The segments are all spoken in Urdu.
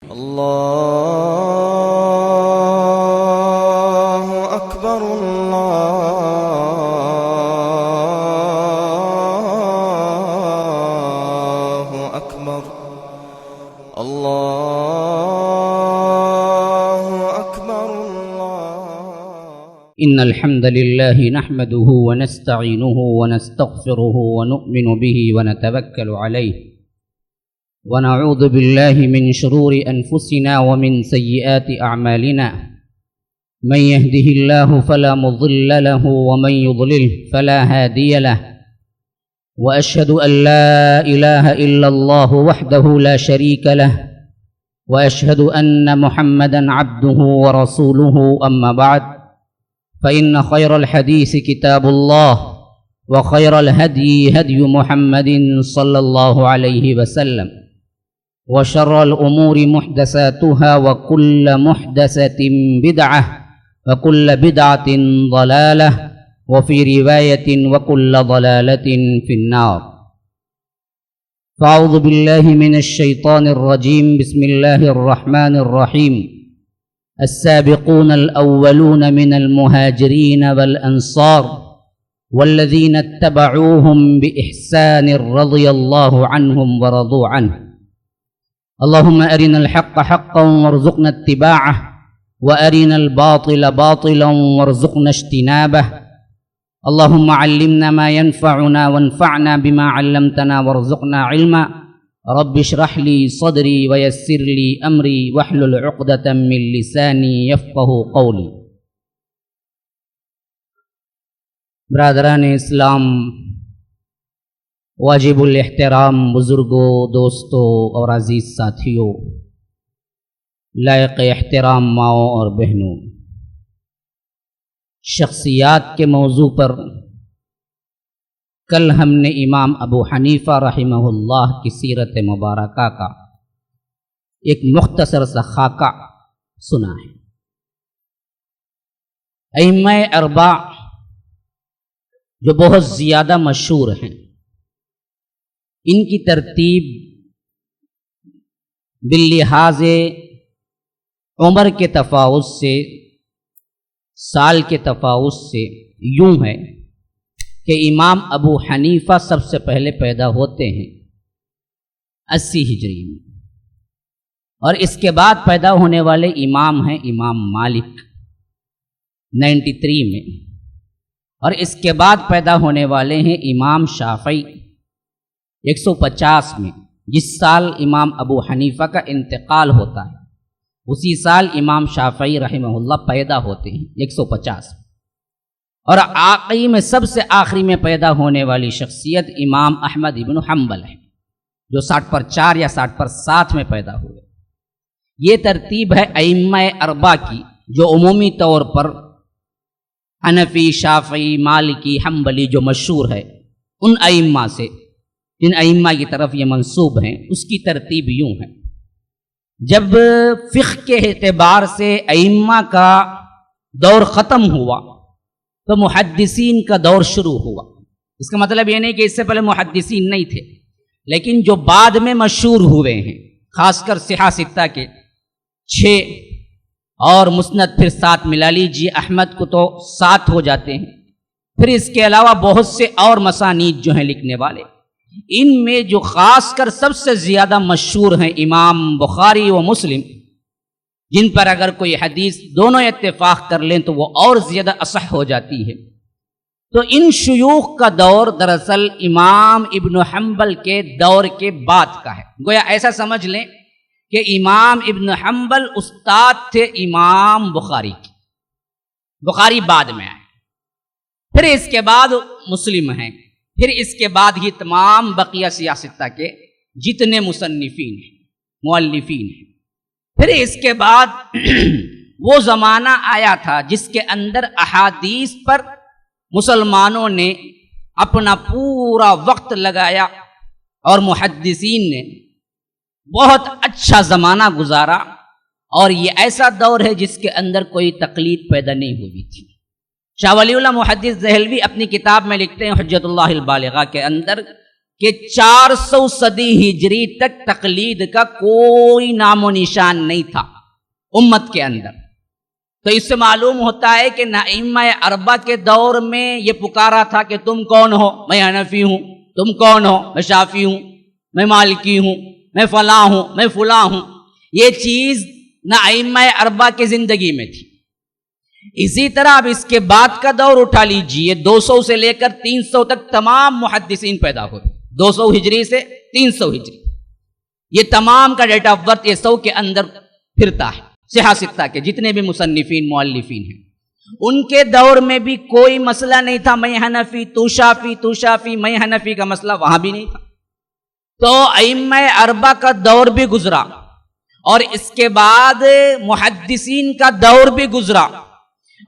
اللہ اکبر اللہ اکبر اللہ اکبر اللہ ان الحمد لله نحمده ونستعينه ونستغفره ونؤمن به ونتوكل عليه ونعوذ بالله من شرور أنفسنا ومن سيئات أعمالنا من يهده الله فلا مضل له ومن يضلل فلا هادي له وأشهد أن لا إله إلا الله وحده لا شريك له وأشهد أن محمدا عبده ورسوله أما بعد فإن خير الحديث كتاب الله وخير الهدي هدي محمد صلى الله عليه وسلم وشر الأمور محدثاتها وكل محدثة بدعة وكل بدعة ضلالة وفي رواية وكل ضلالة في النار. فأعوذ بالله من الشيطان الرجيم. بسم الله الرحمن الرحيم. السابقون الأولون من المهاجرين والأنصار والذين اتبعوهم بإحسان رضي الله عنهم ورضوا عنه. اللهم أرنا الحق حقا وارزقنا اتباعه وأرنا الباطل باطلا وارزقنا اجتنابه. اللهم علمنا ما ينفعنا وانفعنا بما علمتنا وارزقنا علما. رب اشرح لي صدري ويسر لي أمري واحلل عقدة من لساني يفقه قولي. برادران اسلام، واجب الاحترام بزرگوں، دوستوں اور عزیز ساتھیوں، لائق احترام ماؤں اور بہنوں، شخصیات کے موضوع پر کل ہم نے امام ابو حنیفہ رحمہ اللہ کی سیرت مبارکہ کا ایک مختصر سا خاکہ سنا ہے. ائمہ اربع جو بہت زیادہ مشہور ہیں، ان کی ترتیب باللحاظ عمر کے تفاوت سے، سال کے تفاوت سے یوں ہے کہ امام ابو حنیفہ سب سے پہلے پیدا ہوتے ہیں 80 ہجری میں، اور اس کے بعد پیدا ہونے والے امام ہیں امام مالک 93 میں، اور اس کے بعد پیدا ہونے والے ہیں امام شافعی 150 میں. جس سال امام ابو حنیفہ کا انتقال ہوتا ہے اسی سال امام شافعی رحمہ اللہ پیدا ہوتے ہیں 150. اور آخری میں سب سے آخری میں پیدا ہونے والی شخصیت امام احمد ابن حنبل ہے، جو 60 پر 4 یا 60 پر 7 میں پیدا ہوئے. یہ ترتیب ہے ائمہ اربع کی، جو عمومی طور پر حنفی، شافعی، مالکی، حنبلی جو مشہور ہے، ان ائمہ سے، جن ائمہ کی طرف یہ منسوب ہیں، اس کی ترتیب یوں ہے. جب فقہ کے اعتبار سے ائمہ کا دور ختم ہوا تو محدثین کا دور شروع ہوا. اس کا مطلب یہ نہیں کہ اس سے پہلے محدثین نہیں تھے، لیکن جو بعد میں مشہور ہوئے ہیں، خاص کر صحاح ستہ کے 6 اور مسند پھر 7 ملا لیجیے، احمد کو تو 7 ہو جاتے ہیں، پھر اس کے علاوہ بہت سے اور مسانید جو ہیں لکھنے والے. ان میں جو خاص کر سب سے زیادہ مشہور ہیں امام بخاری و مسلم، جن پر اگر کوئی حدیث دونوں اتفاق کر لیں تو وہ اور زیادہ اصح ہو جاتی ہے. تو ان شیوخ کا دور دراصل امام ابن حنبل کے دور کے بعد کا ہے. گویا ایسا سمجھ لیں کہ امام ابن حنبل استاد تھے امام بخاری کی. بخاری بعد میں آئے، پھر اس کے بعد مسلم ہیں، پھر اس کے بعد ہی تمام بقیہ سیاستہ کے جتنے مصنفین ہیں، مؤلفین ہیں. پھر اس کے بعد وہ زمانہ آیا تھا جس کے اندر احادیث پر مسلمانوں نے اپنا پورا وقت لگایا، اور محدثین نے بہت اچھا زمانہ گزارا. اور یہ ایسا دور ہے جس کے اندر کوئی تقلید پیدا نہیں ہوئی تھی. شاہ ولی اللہ محدث دہلوی اپنی کتاب میں لکھتے ہیں حجت اللہ البالغہ کے اندر کہ 400 صدی ہجری تک تقلید کا کوئی نام و نشان نہیں تھا امت کے اندر. تو اس سے معلوم ہوتا ہے کہ ائمہ اربعہ کے دور میں یہ پکارا تھا کہ تم کون ہو؟ میں حنفی ہوں. تم کون ہو؟ میں شافعی ہوں، میں مالکی ہوں، میں فلاں ہوں، میں فلاں ہوں. یہ چیز نہ ائمہ اربعہ کی زندگی میں تھی. اسی طرح اب اس کے بعد کا دور اٹھا لیجئے، 200 سے لے کر 300 تک تمام محدثین پیدا ہوئے. 200 ہجری سے 300 ہجری، یہ تمام کا ڈیٹ آف برتھ یہ 100 کے اندر پھرتا ہے. صحہ ستہ کے جتنے بھی مصنفین مؤلفین ہیں ان کے دور میں بھی کوئی مسئلہ نہیں تھا میں حنفی تو شافعی، تو شافعی میں حنفی کا مسئلہ وہاں بھی نہیں تھا. تو ائمہ اربعہ کا دور بھی گزرا اور اس کے بعد محدثین کا دور بھی گزرا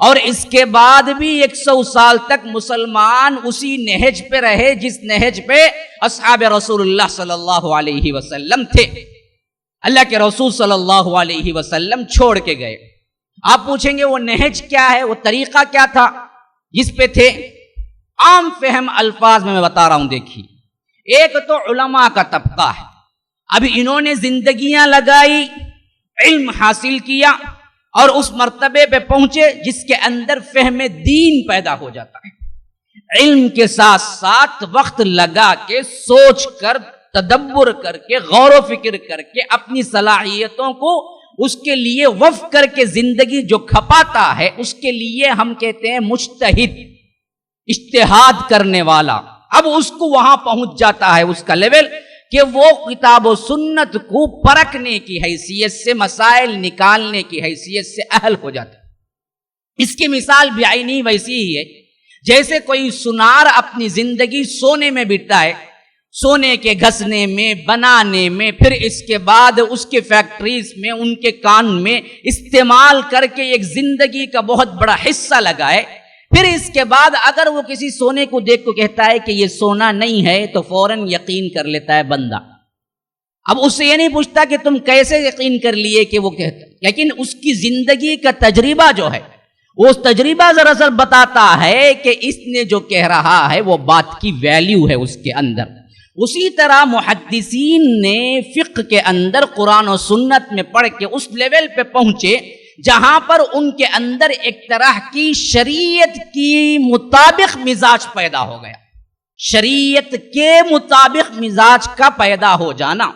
اور اس کے بعد بھی 100 سال تک مسلمان اسی نہج پہ رہے جس نہج پہ اصحاب رسول اللہ صلی اللہ علیہ وسلم تھے. اللہ کے رسول صلی اللہ علیہ وسلم چھوڑ کے گئے. آپ پوچھیں گے وہ نہج کیا ہے، وہ طریقہ کیا تھا جس پہ تھے؟ عام فہم الفاظ میں بتا رہا ہوں. دیکھیے، ایک تو علماء کا طبقہ ہے، اب انہوں نے زندگیاں لگائی، علم حاصل کیا اور اس مرتبے پہ پہنچے جس کے اندر فہم دین پیدا ہو جاتا ہے. علم کے ساتھ ساتھ وقت لگا کے سوچ کر تدبر کر کے غور و فکر کر کے اپنی صلاحیتوں کو اس کے لیے وقف کر کے زندگی جو کھپاتا ہے اس کے لیے ہم کہتے ہیں مجتہد، اجتہاد کرنے والا. اب اس کو وہاں پہنچ جاتا ہے اس کا لیول کہ وہ کتاب و سنت کو پرکھنے کی حیثیت سے، مسائل نکالنے کی حیثیت سے اہل ہو جاتا ہے. اس کی مثال بعینی ویسی ہی ہے جیسے کوئی سنار اپنی زندگی سونے میں بتا ہے، سونے کے گھسنے میں، بنانے میں، پھر اس کے بعد اس کے فیکٹریز میں، ان کے کان میں استعمال کر کے ایک زندگی کا بہت بڑا حصہ لگائے. پھر اس کے بعد اگر وہ کسی سونے کو دیکھ کو کہتا ہے کہ یہ سونا نہیں ہے تو فوراً یقین کر لیتا ہے بندہ. اب اس سے یہ نہیں پوچھتا کہ تم کیسے یقین کر لیے کہ وہ کہتا ہے، لیکن اس کی زندگی کا تجربہ جو ہے وہ تجربہ دراصل بتاتا ہے کہ اس نے جو کہہ رہا ہے وہ بات کی ویلیو ہے اس کے اندر. اسی طرح محدثین نے فقہ کے اندر قرآن و سنت میں پڑھ کے اس لیول پہ پہنچے جہاں پر ان کے اندر ایک طرح کی شریعت کی مطابق مزاج پیدا ہو گیا. شریعت کے مطابق مزاج کا پیدا ہو جانا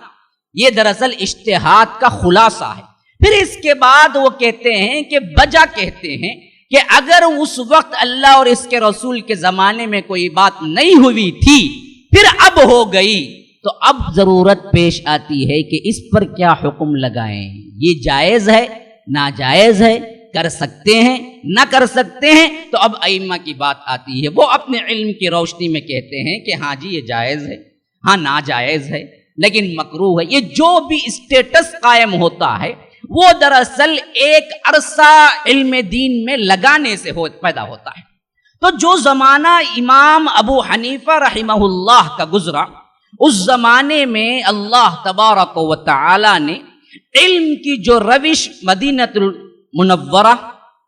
یہ دراصل اجتہاد کا خلاصہ ہے. پھر اس کے بعد وہ کہتے ہیں کہ بجا کہتے ہیں کہ اگر اس وقت اللہ اور اس کے رسول کے زمانے میں کوئی بات نہیں ہوئی تھی پھر اب ہو گئی تو اب ضرورت پیش آتی ہے کہ اس پر کیا حکم لگائیں. یہ جائز ہے، ناجائز ہے، کر سکتے ہیں، نہ کر سکتے ہیں. تو اب ائمہ کی بات آتی ہے، وہ اپنے علم کی روشنی میں کہتے ہیں کہ ہاں جی یہ جائز ہے، ہاں ناجائز ہے، لیکن مکروہ ہے. یہ جو بھی اسٹیٹس قائم ہوتا ہے وہ دراصل ایک عرصہ علم دین میں لگانے سے پیدا ہوتا ہے. تو جو زمانہ امام ابو حنیفہ رحمہ اللہ کا گزرا اس زمانے میں اللہ تبارک و تعالی نے علم کی جو روش مدینہ المنورہ،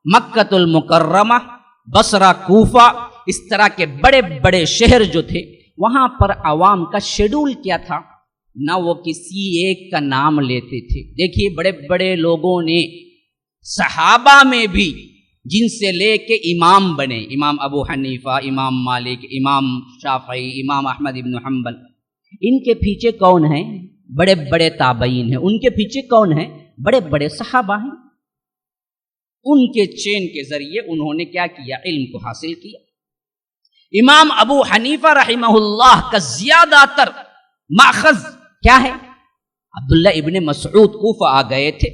مکہ المکرمہ، بصرہ، کوفہ، اس طرح کے بڑے بڑے شہر جو تھے وہاں پر عوام کا شیڈول کیا تھا، نہ وہ کسی ایک کا نام لیتے تھے. دیکھیے بڑے بڑے لوگوں نے صحابہ میں بھی جن سے لے کے امام بنے، امام ابو حنیفہ، امام مالک، امام شافعی، امام احمد ابن حنبل، ان کے پیچھے کون ہیں؟ بڑے بڑے تابعین ہیں. ان کے پیچھے کون ہیں؟ بڑے بڑے صحابہ ہیں. ان کے چین کے ذریعے انہوں نے کیا کیا؟ علم کو حاصل کیا. امام ابو حنیفہ رحمہ اللہ کا زیادہ تر ماخذ کیا ہے؟ عبداللہ ابن مسعود کوفہ آ گئے تھے،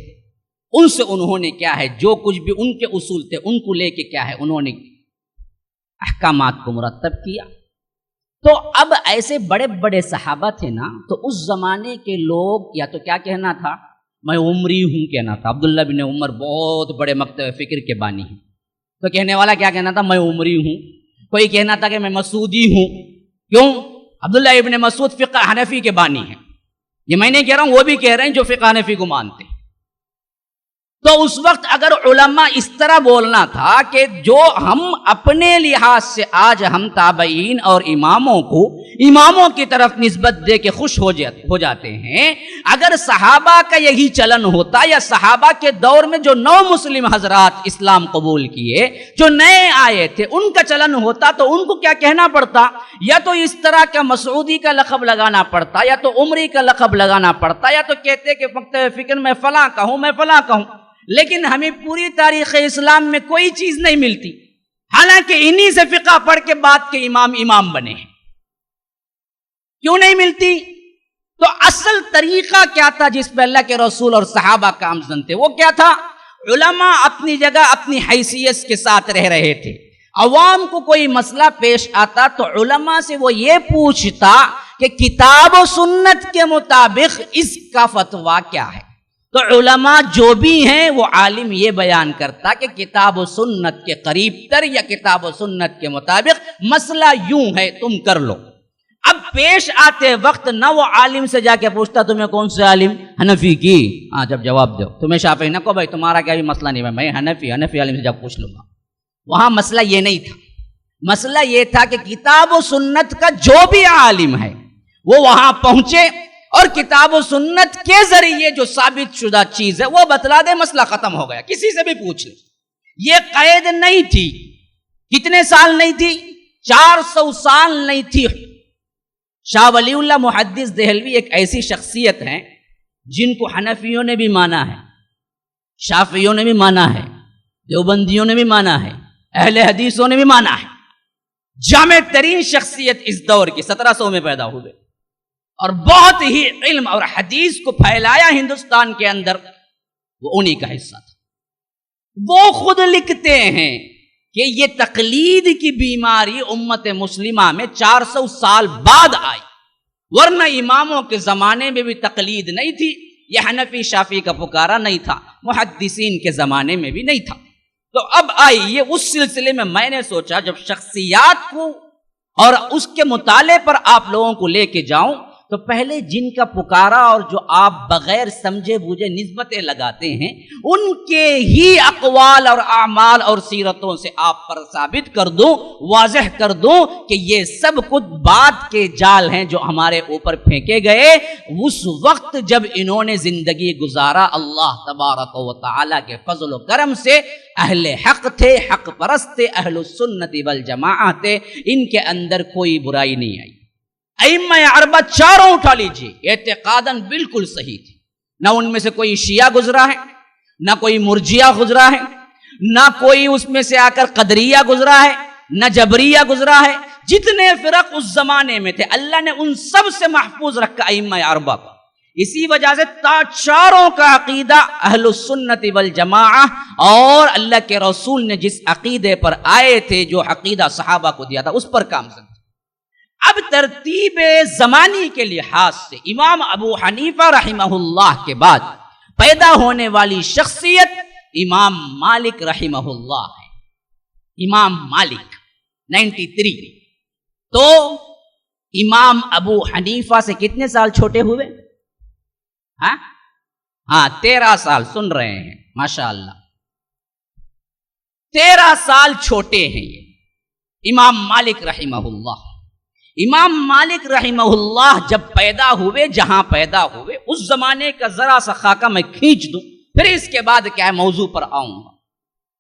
ان سے انہوں نے کیا ہے جو کچھ بھی ان کے اصول تھے ان کو لے کے کیا ہے انہوں نے احکامات کو مرتب کیا. تو اب ایسے بڑے بڑے صحابہ تھے نا، تو اس زمانے کے لوگ یا تو کیا کہنا تھا؟ میں عمری ہوں کہنا تھا. عبداللہ بن عمر بہت بڑے مکتب فکر کے بانی ہیں، تو کہنے والا کیا کہنا تھا؟ میں عمری ہوں. کوئی کہنا تھا کہ میں مسعودی ہوں. کیوں؟ عبداللہ ابن مسعود فقہ حنفی کے بانی ہیں. یہ میں نہیں کہہ رہا ہوں، وہ بھی کہہ رہے ہیں جو فقہ حنفی کو مانتے ہیں. تو اس وقت اگر علماء اس طرح بولنا تھا کہ جو ہم اپنے لحاظ سے آج ہم تابعین اور اماموں کی طرف نسبت دے کے خوش ہو جاتے ہیں، اگر صحابہ کا یہی چلن ہوتا یا صحابہ کے دور میں جو نو مسلم حضرات اسلام قبول کیے، جو نئے آئے تھے، ان کا چلن ہوتا تو ان کو کیا کہنا پڑتا؟ یا تو اس طرح کا مسعودی کا لقب لگانا پڑتا، یا تو عمری کا لقب لگانا پڑتا، یا تو کہتے کہ وقت فکر میں فلاں کہوں، میں فلاں کہوں۔ لیکن ہمیں پوری تاریخ اسلام میں کوئی چیز نہیں ملتی، حالانکہ انہی سے فقہ پڑھ کے بعد کے امام بنے ہیں۔ کیوں نہیں ملتی؟ تو اصل طریقہ کیا تھا جس پہ اللہ کے رسول اور صحابہ کامزن تھے؟ وہ کیا تھا؟ علماء اپنی جگہ اپنی حیثیت کے ساتھ رہ رہے تھے، عوام کو کوئی مسئلہ پیش آتا تو علماء سے وہ یہ پوچھتا کہ کتاب و سنت کے مطابق اس کا فتویٰ کیا ہے؟ تو علماء جو بھی ہیں وہ عالم یہ بیان کرتا کہ کتاب و سنت کے قریب تر یا کتاب و سنت کے مطابق مسئلہ یوں ہے، تم کر لو۔ اب پیش آتے وقت نہ وہ عالم سے جا کے پوچھتا تمہیں کون سے عالم؟ حنفی کی، ہاں جب جواب دو تمہیں شافعی، نہ کو بھائی تمہارا کیا بھی مسئلہ نہیں ہے، میں حنفی عالم سے جب پوچھ لوں گا۔ وہاں مسئلہ یہ نہیں تھا، مسئلہ یہ تھا کہ کتاب و سنت کا جو بھی عالم ہے وہ وہاں پہنچے اور کتاب و سنت کے ذریعے جو ثابت شدہ چیز ہے وہ بتلا دے، مسئلہ ختم ہو گیا، کسی سے بھی پوچھ لے۔ یہ قید نہیں تھی، کتنے سال نہیں تھی؟ 400 سال نہیں تھی۔ شاہ ولی اللہ محدث دہلوی ایک ایسی شخصیت ہیں جن کو حنفیوں نے بھی مانا ہے، شافعیوں نے بھی مانا ہے، دیوبندیوں نے بھی مانا ہے، اہل حدیثوں نے بھی مانا ہے۔ جامع ترین شخصیت اس دور کی 1700 میں پیدا ہوئے اور بہت ہی علم اور حدیث کو پھیلایا ہندوستان کے اندر، وہ انہی کا حصہ تھا۔ وہ خود لکھتے ہیں کہ یہ تقلید کی بیماری امت مسلمہ میں 400 سال بعد آئی، ورنہ اماموں کے زمانے میں بھی تقلید نہیں تھی، یہ حنفی شافعی کا پکارا نہیں تھا، محدثین کے زمانے میں بھی نہیں تھا۔ تو اب آئیے اس سلسلے میں نے سوچا جب شخصیات کو اور اس کے مطالعے پر آپ لوگوں کو لے کے جاؤں تو پہلے جن کا پکارا اور جو آپ بغیر سمجھے بوجھے نسبتیں لگاتے ہیں ان کے ہی اقوال اور اعمال اور سیرتوں سے آپ پر ثابت کر دوں، واضح کر دوں کہ یہ سب کچھ بات کے جال ہیں جو ہمارے اوپر پھینکے گئے اس وقت جب انہوں نے زندگی گزارا۔ اللہ تبارک و تعالیٰ کے فضل و کرم سے اہل حق تھے، حق پرست تھے، اہل السنت والجماعہ تھے، ان کے اندر کوئی برائی نہیں آئی۔ ائمہ اربعہ چاروں اٹھا لیجیے، اعتقاداً بالکل صحیح تھی، نہ ان میں سے کوئی شیعہ گزرا ہے، نہ کوئی مرجیہ گزرا ہے، نہ کوئی اس میں سے آ کر قدریہ گزرا ہے، نہ جبریہ گزرا ہے۔ جتنے فرق اس زمانے میں تھے اللہ نے ان سب سے محفوظ رکھا ائمہ اربعہ کو۔ اسی وجہ سے چاروں کا عقیدہ اہل السنت والجماعہ اور اللہ کے رسول نے جس عقیدے پر آئے تھے، جو عقیدہ صحابہ کو دیا تھا، اس پر کامزن۔ اب ترتیب زمانی کے لحاظ سے امام ابو حنیفہ رحمہ اللہ کے بعد پیدا ہونے والی شخصیت امام مالک رحمہ اللہ ہے۔ امام مالک 93۔ تو امام ابو حنیفہ سے کتنے سال چھوٹے ہوئے؟ ہاں 13 سال، سن رہے ہیں ماشاءاللہ، 13 سال چھوٹے ہیں یہ امام مالک رحمہ اللہ۔ امام مالک رحمہ اللہ جب پیدا ہوئے، جہاں پیدا ہوئے اس زمانے کا ذرا سا خاکہ میں کھینچ دوں، پھر اس کے بعد کیا ہے موضوع پر آؤں گا۔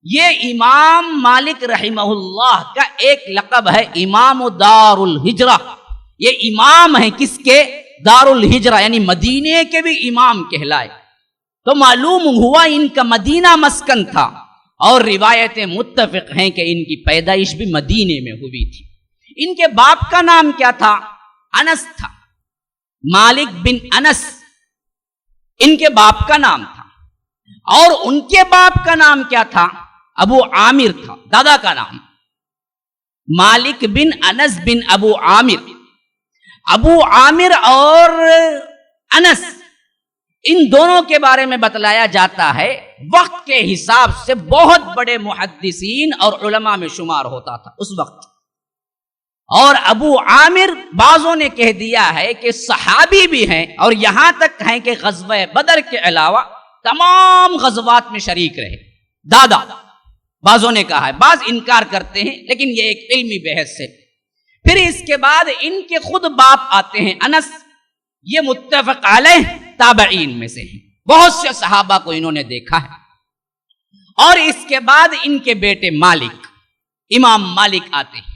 یہ امام مالک رحمہ اللہ کا ایک لقب ہے امام دار الہجرہ۔ یہ امام ہیں کس کے؟ دار الہجرہ، یعنی مدینے کے بھی امام کہلائے۔ تو معلوم ہوا ان کا مدینہ مسکن تھا، اور روایتیں متفق ہیں کہ ان کی پیدائش بھی مدینے میں ہوئی تھی۔ ان کے باپ کا نام کیا تھا؟ انس تھا، مالک بن انس ان کے باپ کا نام تھا، اور ان کے باپ کا نام کیا تھا؟ ابو عامر تھا، دادا کا نام مالک بن انس بن ابو عامر۔ ابو عامر اور انس ان دونوں کے بارے میں بتلایا جاتا ہے وقت کے حساب سے بہت بڑے محدثین اور علماء میں شمار ہوتا تھا اس وقت۔ اور ابو عامر بعضوں نے کہہ دیا ہے کہ صحابی بھی ہیں، اور یہاں تک ہیں کہ غزوہ بدر کے علاوہ تمام غزوات میں شریک رہے. دادا بعضوں نے کہا ہے، بعض انکار کرتے ہیں، لیکن یہ ایک علمی بحث ہے. پھر اس کے بعد ان کے خود باپ آتے ہیں انس، یہ متفق علیہ تابعین میں سے ہیں، بہت سے صحابہ کو انہوں نے دیکھا ہے. اور اس کے بعد ان کے بیٹے مالک، امام مالک آتے ہیں.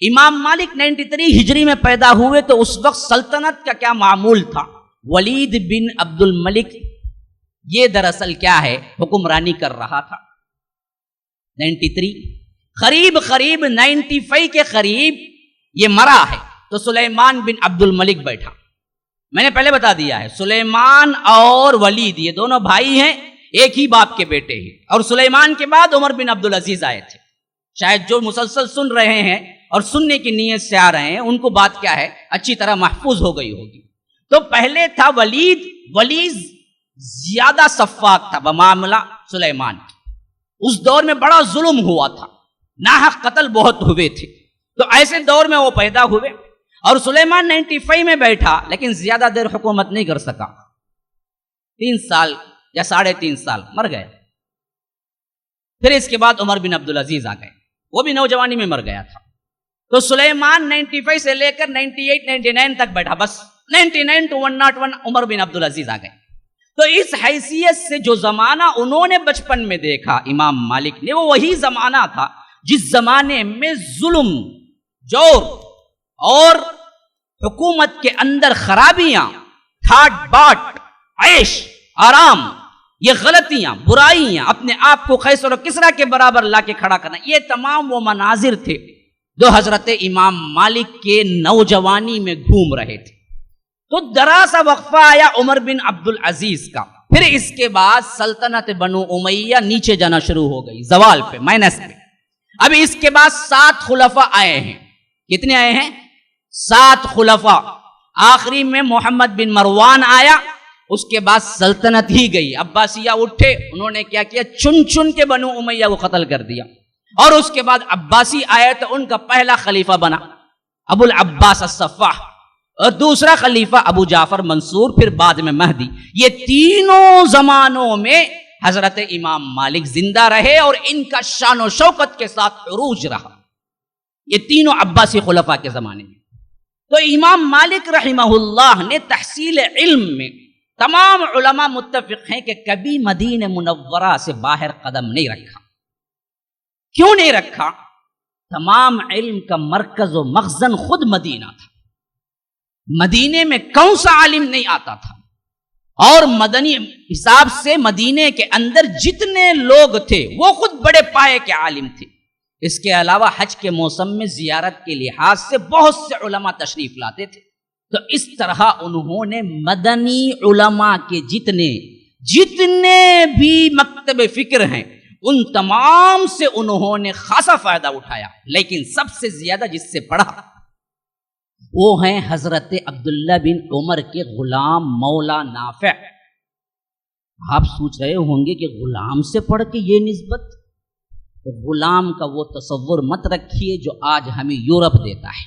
امام مالک 93 ہجری میں پیدا ہوئے تو اس وقت سلطنت کا کیا معمول تھا؟ ولید بن عبد الملک یہ دراصل کیا ہے، حکمرانی کر رہا تھا. 93 قریب 95 کے قریب یہ مرا ہے تو سلیمان بن عبد الملک بیٹھا. میں نے پہلے بتا دیا ہے سلیمان اور ولید یہ دونوں بھائی ہیں، ایک ہی باپ کے بیٹے ہیں. اور سلیمان کے بعد عمر بن عبد العزیز آئے تھے. شاید جو مسلسل سن رہے ہیں اور سننے کی نیت سے آ رہے ہیں ان کو بات کیا ہے اچھی طرح محفوظ ہو گئی ہوگی. تو پہلے تھا ولید زیادہ سفاک تھا بمعاملہ سلیمان کی. اس دور میں بڑا ظلم ہوا تھا، ناحق قتل بہت ہوئے تھے. تو ایسے دور میں وہ پیدا ہوئے اور سلیمان 95 میں بیٹھا، لیکن زیادہ دیر حکومت نہیں کر سکا. 3 سال یا 3.5 سال مر گئے. پھر اس کے بعد عمر بن عبد العزیز آ گئے، وہ بھی نوجوانی میں مر گیا تھا. تو سلیمان 95 سے لے کر 98-99 تک بیٹھا، بس 99 to 101 عمر بن عبد العزیز آ گئے. تو اس حیثیت سے جو زمانہ انہوں نے بچپن میں دیکھا امام مالک نے، وہ وہی زمانہ تھا جس زمانے میں ظلم، جور اور حکومت کے اندر خرابیاں، ٹھاٹ باٹ، عیش آرام، یہ غلطیاں، برائیاں، اپنے آپ کو قیصر و کسریٰ کے برابر لا کے کھڑا کرنا، یہ تمام وہ مناظر تھے جو حضرت امام مالک کے نوجوانی میں گھوم رہے تھے. تو ذرا سا وقفہ آیا عمر بن عبد العزیز کا. پھر اس کے بعد سلطنت بنو امیہ نیچے جانا شروع ہو گئی، زوال پہ، مائنس پہ. اب اس کے بعد 7 خلفاء آئے ہیں. کتنے آئے ہیں؟ 7 خلفاء. آخری میں محمد بن مروان آیا، اس کے بعد سلطنت ہی گئی. عباسیہ اٹھے، انہوں نے کیا کیا، چن کے بنو امیہ کو قتل کر دیا. اور اس کے بعد عباسی آئے تو ان کا پہلا خلیفہ بنا ابو العباس الصفاح، اور دوسرا خلیفہ ابو جعفر منصور، پھر بعد میں مہدی. یہ تینوں زمانوں میں حضرت امام مالک زندہ رہے اور ان کا شان و شوکت کے ساتھ عروج رہا، یہ تینوں عباسی خلفاء کے زمانے میں. تو امام مالک رحمہ اللہ نے تحصیل علم میں تمام علماء متفق ہیں کہ کبھی مدینہ منورہ سے باہر قدم نہیں رکھا. کیوں نہیں رکھا؟ تمام علم کا مرکز و مخزن خود مدینہ تھا. مدینے میں کون سا عالم نہیں آتا تھا؟ اور مدنی حساب سے مدینے کے اندر جتنے لوگ تھے وہ خود بڑے پائے کے عالم تھے. اس کے علاوہ حج کے موسم میں زیارت کے لحاظ سے بہت سے علماء تشریف لاتے تھے. تو اس طرح انہوں نے مدنی علماء کے جتنے بھی مکتب فکر ہیں ان تمام سے انہوں نے خاصا فائدہ اٹھایا. لیکن سب سے زیادہ جس سے پڑھا وہ ہیں حضرت عبداللہ بن عمر کے غلام مولا نافع. آپ سوچ رہے ہوں گے کہ غلام سے پڑھ کے یہ نسبت؟ غلام کا وہ تصور مت رکھیے جو آج ہمیں یورپ دیتا ہے.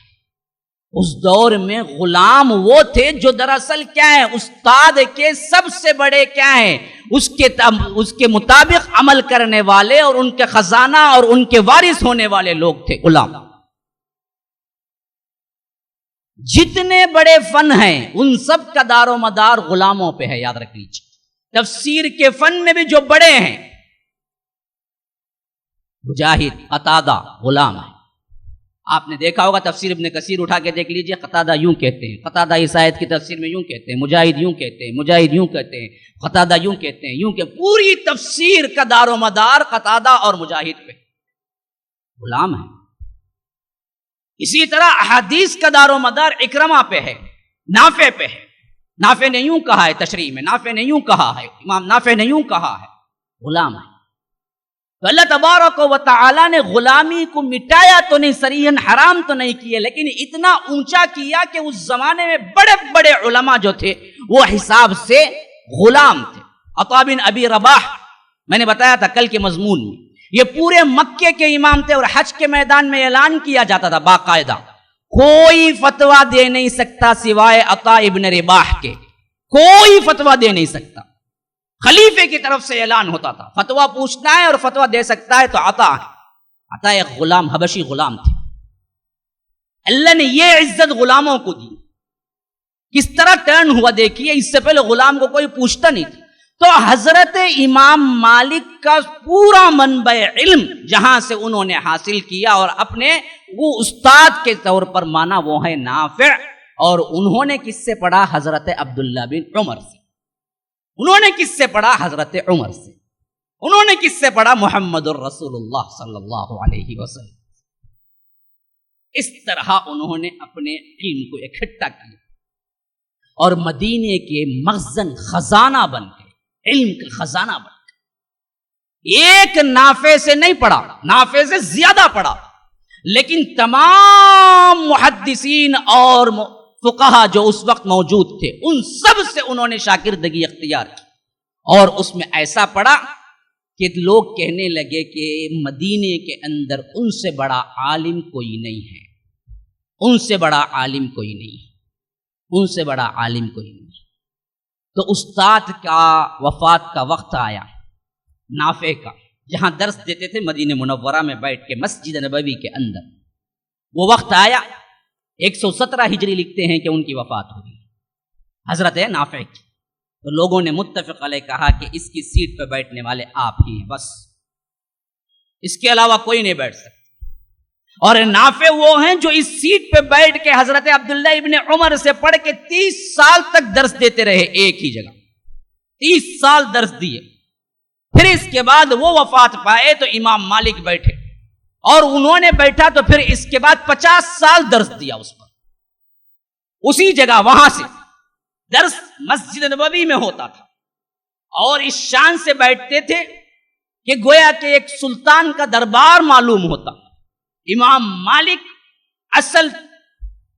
اس دور میں غلام وہ تھے جو دراصل کیا ہے، استاد کے سب سے بڑے کیا ہیں، اس کے مطابق عمل کرنے والے اور ان کے خزانہ اور ان کے وارث ہونے والے لوگ تھے غلام. جتنے بڑے فن ہیں ان سب کا دار و مدار غلاموں پہ ہے، یاد رکھ لیجیے. تفسیر کے فن میں بھی جو بڑے ہیں، مجاہد، قتادہ غلام ہے. آپ نے دیکھا ہوگا تفسیر ابن کثیر اٹھا کے دیکھ لیجئے، قتادہ یوں کہتے ہیں، قتادہ اس آیت کی تفسیر میں یوں کہتے ہیں، مجاہد یوں کہتے ہیں، مجاہد یوں کہتے ہیں، قتادہ یوں کہتے ہیں، یوں کہ پوری تفسیر کا دار و مدار قتادہ اور مجاہد پہ، غلام ہے. اسی طرح احادیث کا دار و مدار اکرمہ پہ ہے، نافع پہ ہے. نافع نے یوں کہا ہے تشریح میں، نافع نے یوں کہا ہے، امام نافع نے یوں کہا ہے، غلام ہے. تو اللہ تبارک و تعالی نے غلامی کو مٹایا تو نہیں، صریحاً حرام تو نہیں کیے، لیکن اتنا اونچا کیا کہ اس زمانے میں بڑے بڑے علماء جو تھے وہ حساب سے غلام تھے. عطا بن ابی رباح، میں نے بتایا تھا کل کے مضمون میں، یہ پورے مکے کے امام تھے اور حج کے میدان میں اعلان کیا جاتا تھا باقاعدہ، کوئی فتویٰ دے نہیں سکتا سوائے عطا ابن رباح کے، کوئی فتویٰ دے نہیں سکتا. خلیفے کی طرف سے اعلان ہوتا تھا، فتویٰ پوچھنا ہے اور فتویٰ دے سکتا ہے تو عطا ہے۔ عطا ایک غلام، حبشی غلام تھے، اللہ نے یہ عزت غلاموں کو دی، کس طرح ٹرن ہوا دیکھیے، اس سے پہلے غلام کو کوئی پوچھتا نہیں تھا۔ تو حضرت امام مالک کا پورا منبع علم جہاں سے انہوں نے حاصل کیا اور اپنے وہ استاد کے طور پر مانا وہ ہے نافع، اور انہوں نے کس سے پڑھا؟ حضرت عبداللہ بن عمر سے۔ انہوں نے کس سے پڑھا؟ حضرت عمر سے۔ انہوں نے کس سے پڑھا؟ محمد الرسول اللہ صلی اللہ علیہ وسلم۔ اس طرح انہوں نے اپنے علم کو اکٹھا کیا اور مدینے کے مخزن خزانہ بن گئے، علم کا خزانہ بن گئے۔ ایک نافع سے نہیں پڑھا، نافع سے زیادہ پڑھا، لیکن تمام محدثین اور فقہا جو اس وقت موجود تھے ان سب سے انہوں نے شاگردگی اختیار کی، اور اس میں ایسا پڑھا کہ لوگ کہنے لگے کہ مدینے کے اندر ان سے بڑا عالم کوئی نہیں ہے، ان سے بڑا عالم کوئی نہیں ہے، ان سے بڑا عالم کوئی نہیں ہے۔ تو استاد کا وفات کا وقت آیا، نافع کا، جہاں درس دیتے تھے مدینہ منورہ میں بیٹھ کے مسجد نبوی کے اندر، وہ وقت آیا 117 ہجری لکھتے ہیں کہ ان کی وفات ہوئی حضرت نافع کی۔ تو لوگوں نے متفق علیہ کہا کہ اس کی سیٹ پہ بیٹھنے والے آپ ہی ہیں، بس اس کے علاوہ کوئی نہیں بیٹھ سکتا۔ اور نافع وہ ہیں جو اس سیٹ پہ بیٹھ کے حضرت عبداللہ ابن عمر سے پڑھ کے 30 سال تک درس دیتے رہے، ایک ہی جگہ 30 سال درس دیے۔ پھر اس کے بعد وہ وفات پائے تو امام مالک بیٹھے، اور انہوں نے بیٹھا تو پھر اس کے بعد 50 سال درس دیا اس پر، اسی جگہ وہاں سے درس مسجد نبوی میں ہوتا تھا، اور اس شان سے بیٹھتے تھے کہ گویا کہ ایک سلطان کا دربار معلوم ہوتا۔ امام مالک اصل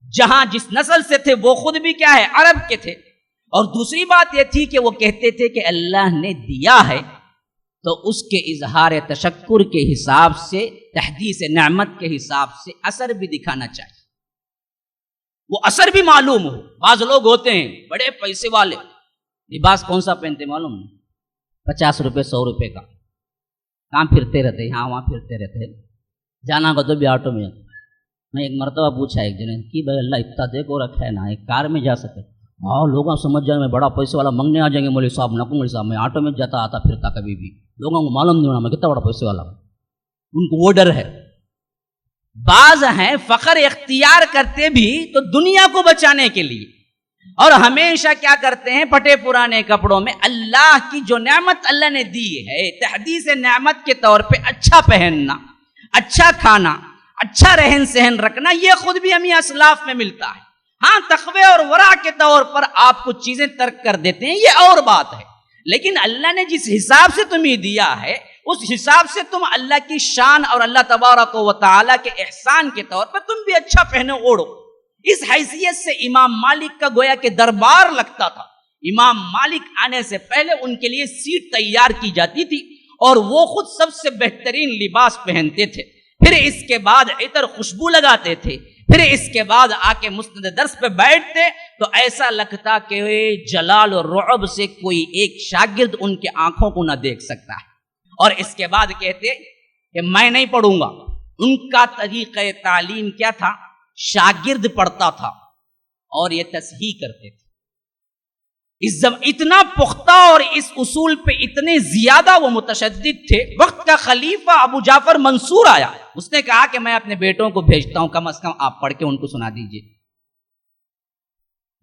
جہاں جس نسل سے تھے وہ خود بھی کیا ہے؟ عرب کے تھے، اور دوسری بات یہ تھی کہ وہ کہتے تھے کہ اللہ نے دیا ہے تو اس کے اظہار تشکر کے حساب سے، تحدیث نعمت کے حساب سے اثر بھی دکھانا چاہیے، وہ اثر بھی معلوم ہو۔ بعض لوگ ہوتے ہیں بڑے پیسے والے، لباس کون سا پہنتے معلوم نہیں، 50 روپے 100 روپے کا، کہاں پھرتے رہتے، یہاں وہاں پھرتے رہتے، جانا کو تو بھی آٹو میں۔ میں ایک مرتبہ پوچھا ایک جنے کہ بھائی اللہ اتنا دے کو رکھا ہے نا، ایک کار میں جا سکے، ہاں لوگوں سمجھ جائیں میں بڑا پیسے والا، منگنے آ جائیں گے مولوی صاحب، نکو مولوی صاحب میں آٹو میں جاتا آتا پھرتا، کبھی بھی لوگوں کو معلوم نہیں ہونا میں کتنا بڑا پیسے والا ہوں، ان کو وہ ڈر ہے۔ بعض ہیں فخر اختیار کرتے بھی تو دنیا کو بچانے کے لیے، اور ہمیشہ کیا کرتے ہیں؟ پھٹے پرانے کپڑوں میں اللہ کی جو نعمت اللہ نے دی ہے، تحدیث نعمت کے طور پہ اچھا پہننا، اچھا کھانا، اچھا رہن سہن رکھنا، یہ خود بھی ہمیں اسلاف میں ملتا ہے۔ ہاں تقوی اور ورع کے طور پر آپ کچھ چیزیں ترک کر دیتے ہیں، یہ اور بات ہے، لیکن اللہ نے جس حساب سے تمہیں دیا ہے اس حساب سے تم اللہ کی شان اور اللہ تبارک و تعالیٰ کے احسان کے طور پر تم بھی اچھا پہنو اوڑھو۔ اس حیثیت سے امام مالک کا گویا کہ دربار لگتا تھا، امام مالک آنے سے پہلے ان کے لیے سیٹ تیار کی جاتی تھی، اور وہ خود سب سے بہترین لباس پہنتے تھے، پھر اس کے بعد عطر خوشبو لگاتے تھے، پھر اس کے بعد آ کے مسند درس پہ بیٹھتے تو ایسا لگتا کہ جلال اور رعب سے کوئی ایک شاگرد ان کے آنکھوں کو نہ دیکھ سکتا ہے، اور اس کے بعد کہتے کہ میں نہیں پڑھوں گا۔ ان کا طریقہ تعلیم کیا تھا؟ شاگرد پڑھتا تھا اور یہ تصحیح کرتے تھے۔ اتنا پختہ اور اس اصول پہ اتنے زیادہ وہ متشدد تھے، وقت کا خلیفہ ابو جعفر منصور آیا، اس نے کہا کہ میں اپنے بیٹوں کو بھیجتا ہوں، کم از کم آپ پڑھ کے ان کو سنا دیجئے۔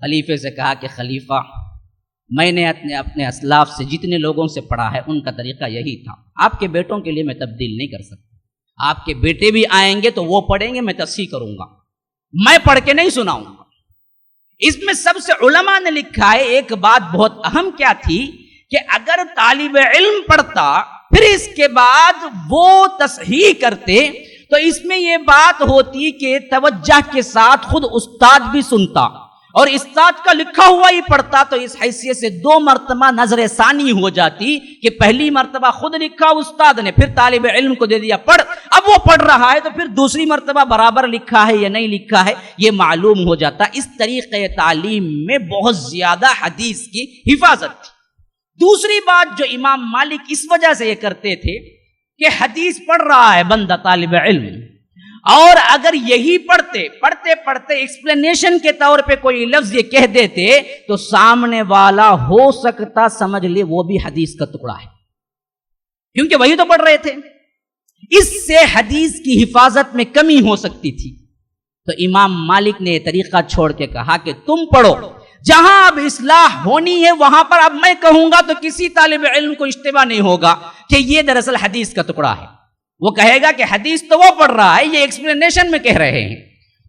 خلیفے سے کہا کہ خلیفہ میں نے اپنے اسلاف سے جتنے لوگوں سے پڑھا ہے ان کا طریقہ یہی تھا، آپ کے بیٹوں کے لیے میں تبدیل نہیں کر سکتا، آپ کے بیٹے بھی آئیں گے تو وہ پڑھیں گے، میں تصحیح کروں گا، میں پڑھ کے نہیں سناؤں گا۔ اس میں سب سے علماء نے لکھا ہے ایک بات بہت اہم کیا تھی کہ اگر طالب علم پڑھتا پھر اس کے بعد وہ تصحیح کرتے تو اس میں یہ بات ہوتی کہ توجہ کے ساتھ خود استاد بھی سنتا اور استاد کا لکھا ہوا ہی پڑھتا، تو اس حیثیت سے 2 مرتبہ نظر ثانی ہو جاتی کہ پہلی مرتبہ خود لکھا استاد نے، پھر طالب علم کو دے دیا پڑھ، اب وہ پڑھ رہا ہے تو پھر دوسری مرتبہ برابر لکھا ہے یا نہیں لکھا ہے یہ معلوم ہو جاتا۔ اس طریقے تعلیم میں بہت زیادہ حدیث کی حفاظت تھی۔ دوسری بات جو امام مالک اس وجہ سے یہ کرتے تھے کہ حدیث پڑھ رہا ہے بندہ طالب علم، اور اگر یہی پڑھتے ایکسپلینیشن کے طور پہ کوئی لفظ یہ کہہ دیتے تو سامنے والا ہو سکتا سمجھ لے وہ بھی حدیث کا ٹکڑا ہے، کیونکہ وہی تو پڑھ رہے تھے۔ اس سے حدیث کی حفاظت میں کمی ہو سکتی تھی، تو امام مالک نے یہ طریقہ چھوڑ کے کہا کہ تم پڑھو، جہاں اب اصلاح ہونی ہے وہاں پر اب میں کہوں گا تو کسی طالب علم کو اشتباہ نہیں ہوگا کہ یہ دراصل حدیث کا ٹکڑا ہے، وہ کہے گا کہ حدیث تو وہ پڑھ رہا ہے، یہ ایکسپلینیشن میں کہہ رہے ہیں۔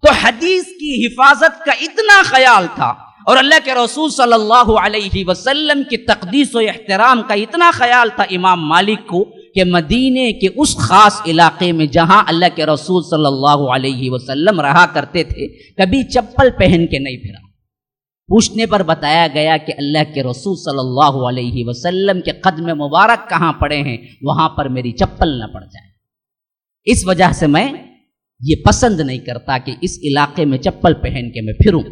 تو حدیث کی حفاظت کا اتنا خیال تھا اور اللہ کے رسول صلی اللہ علیہ وسلم کی تقدیس و احترام کا اتنا خیال تھا امام مالک کو کہ مدینے کے اس خاص علاقے میں جہاں اللہ کے رسول صلی اللہ علیہ وسلم رہا کرتے تھے کبھی چپل پہن کے نہیں پھرا۔ پوچھنے پر بتایا گیا کہ اللہ کے رسول صلی اللہ علیہ وسلم کے قدم مبارک کہاں پڑے ہیں وہاں پر میری چپل نہ پڑ جائے، اس وجہ سے میں یہ پسند نہیں کرتا کہ اس علاقے میں چپل پہن کے میں پھروں۔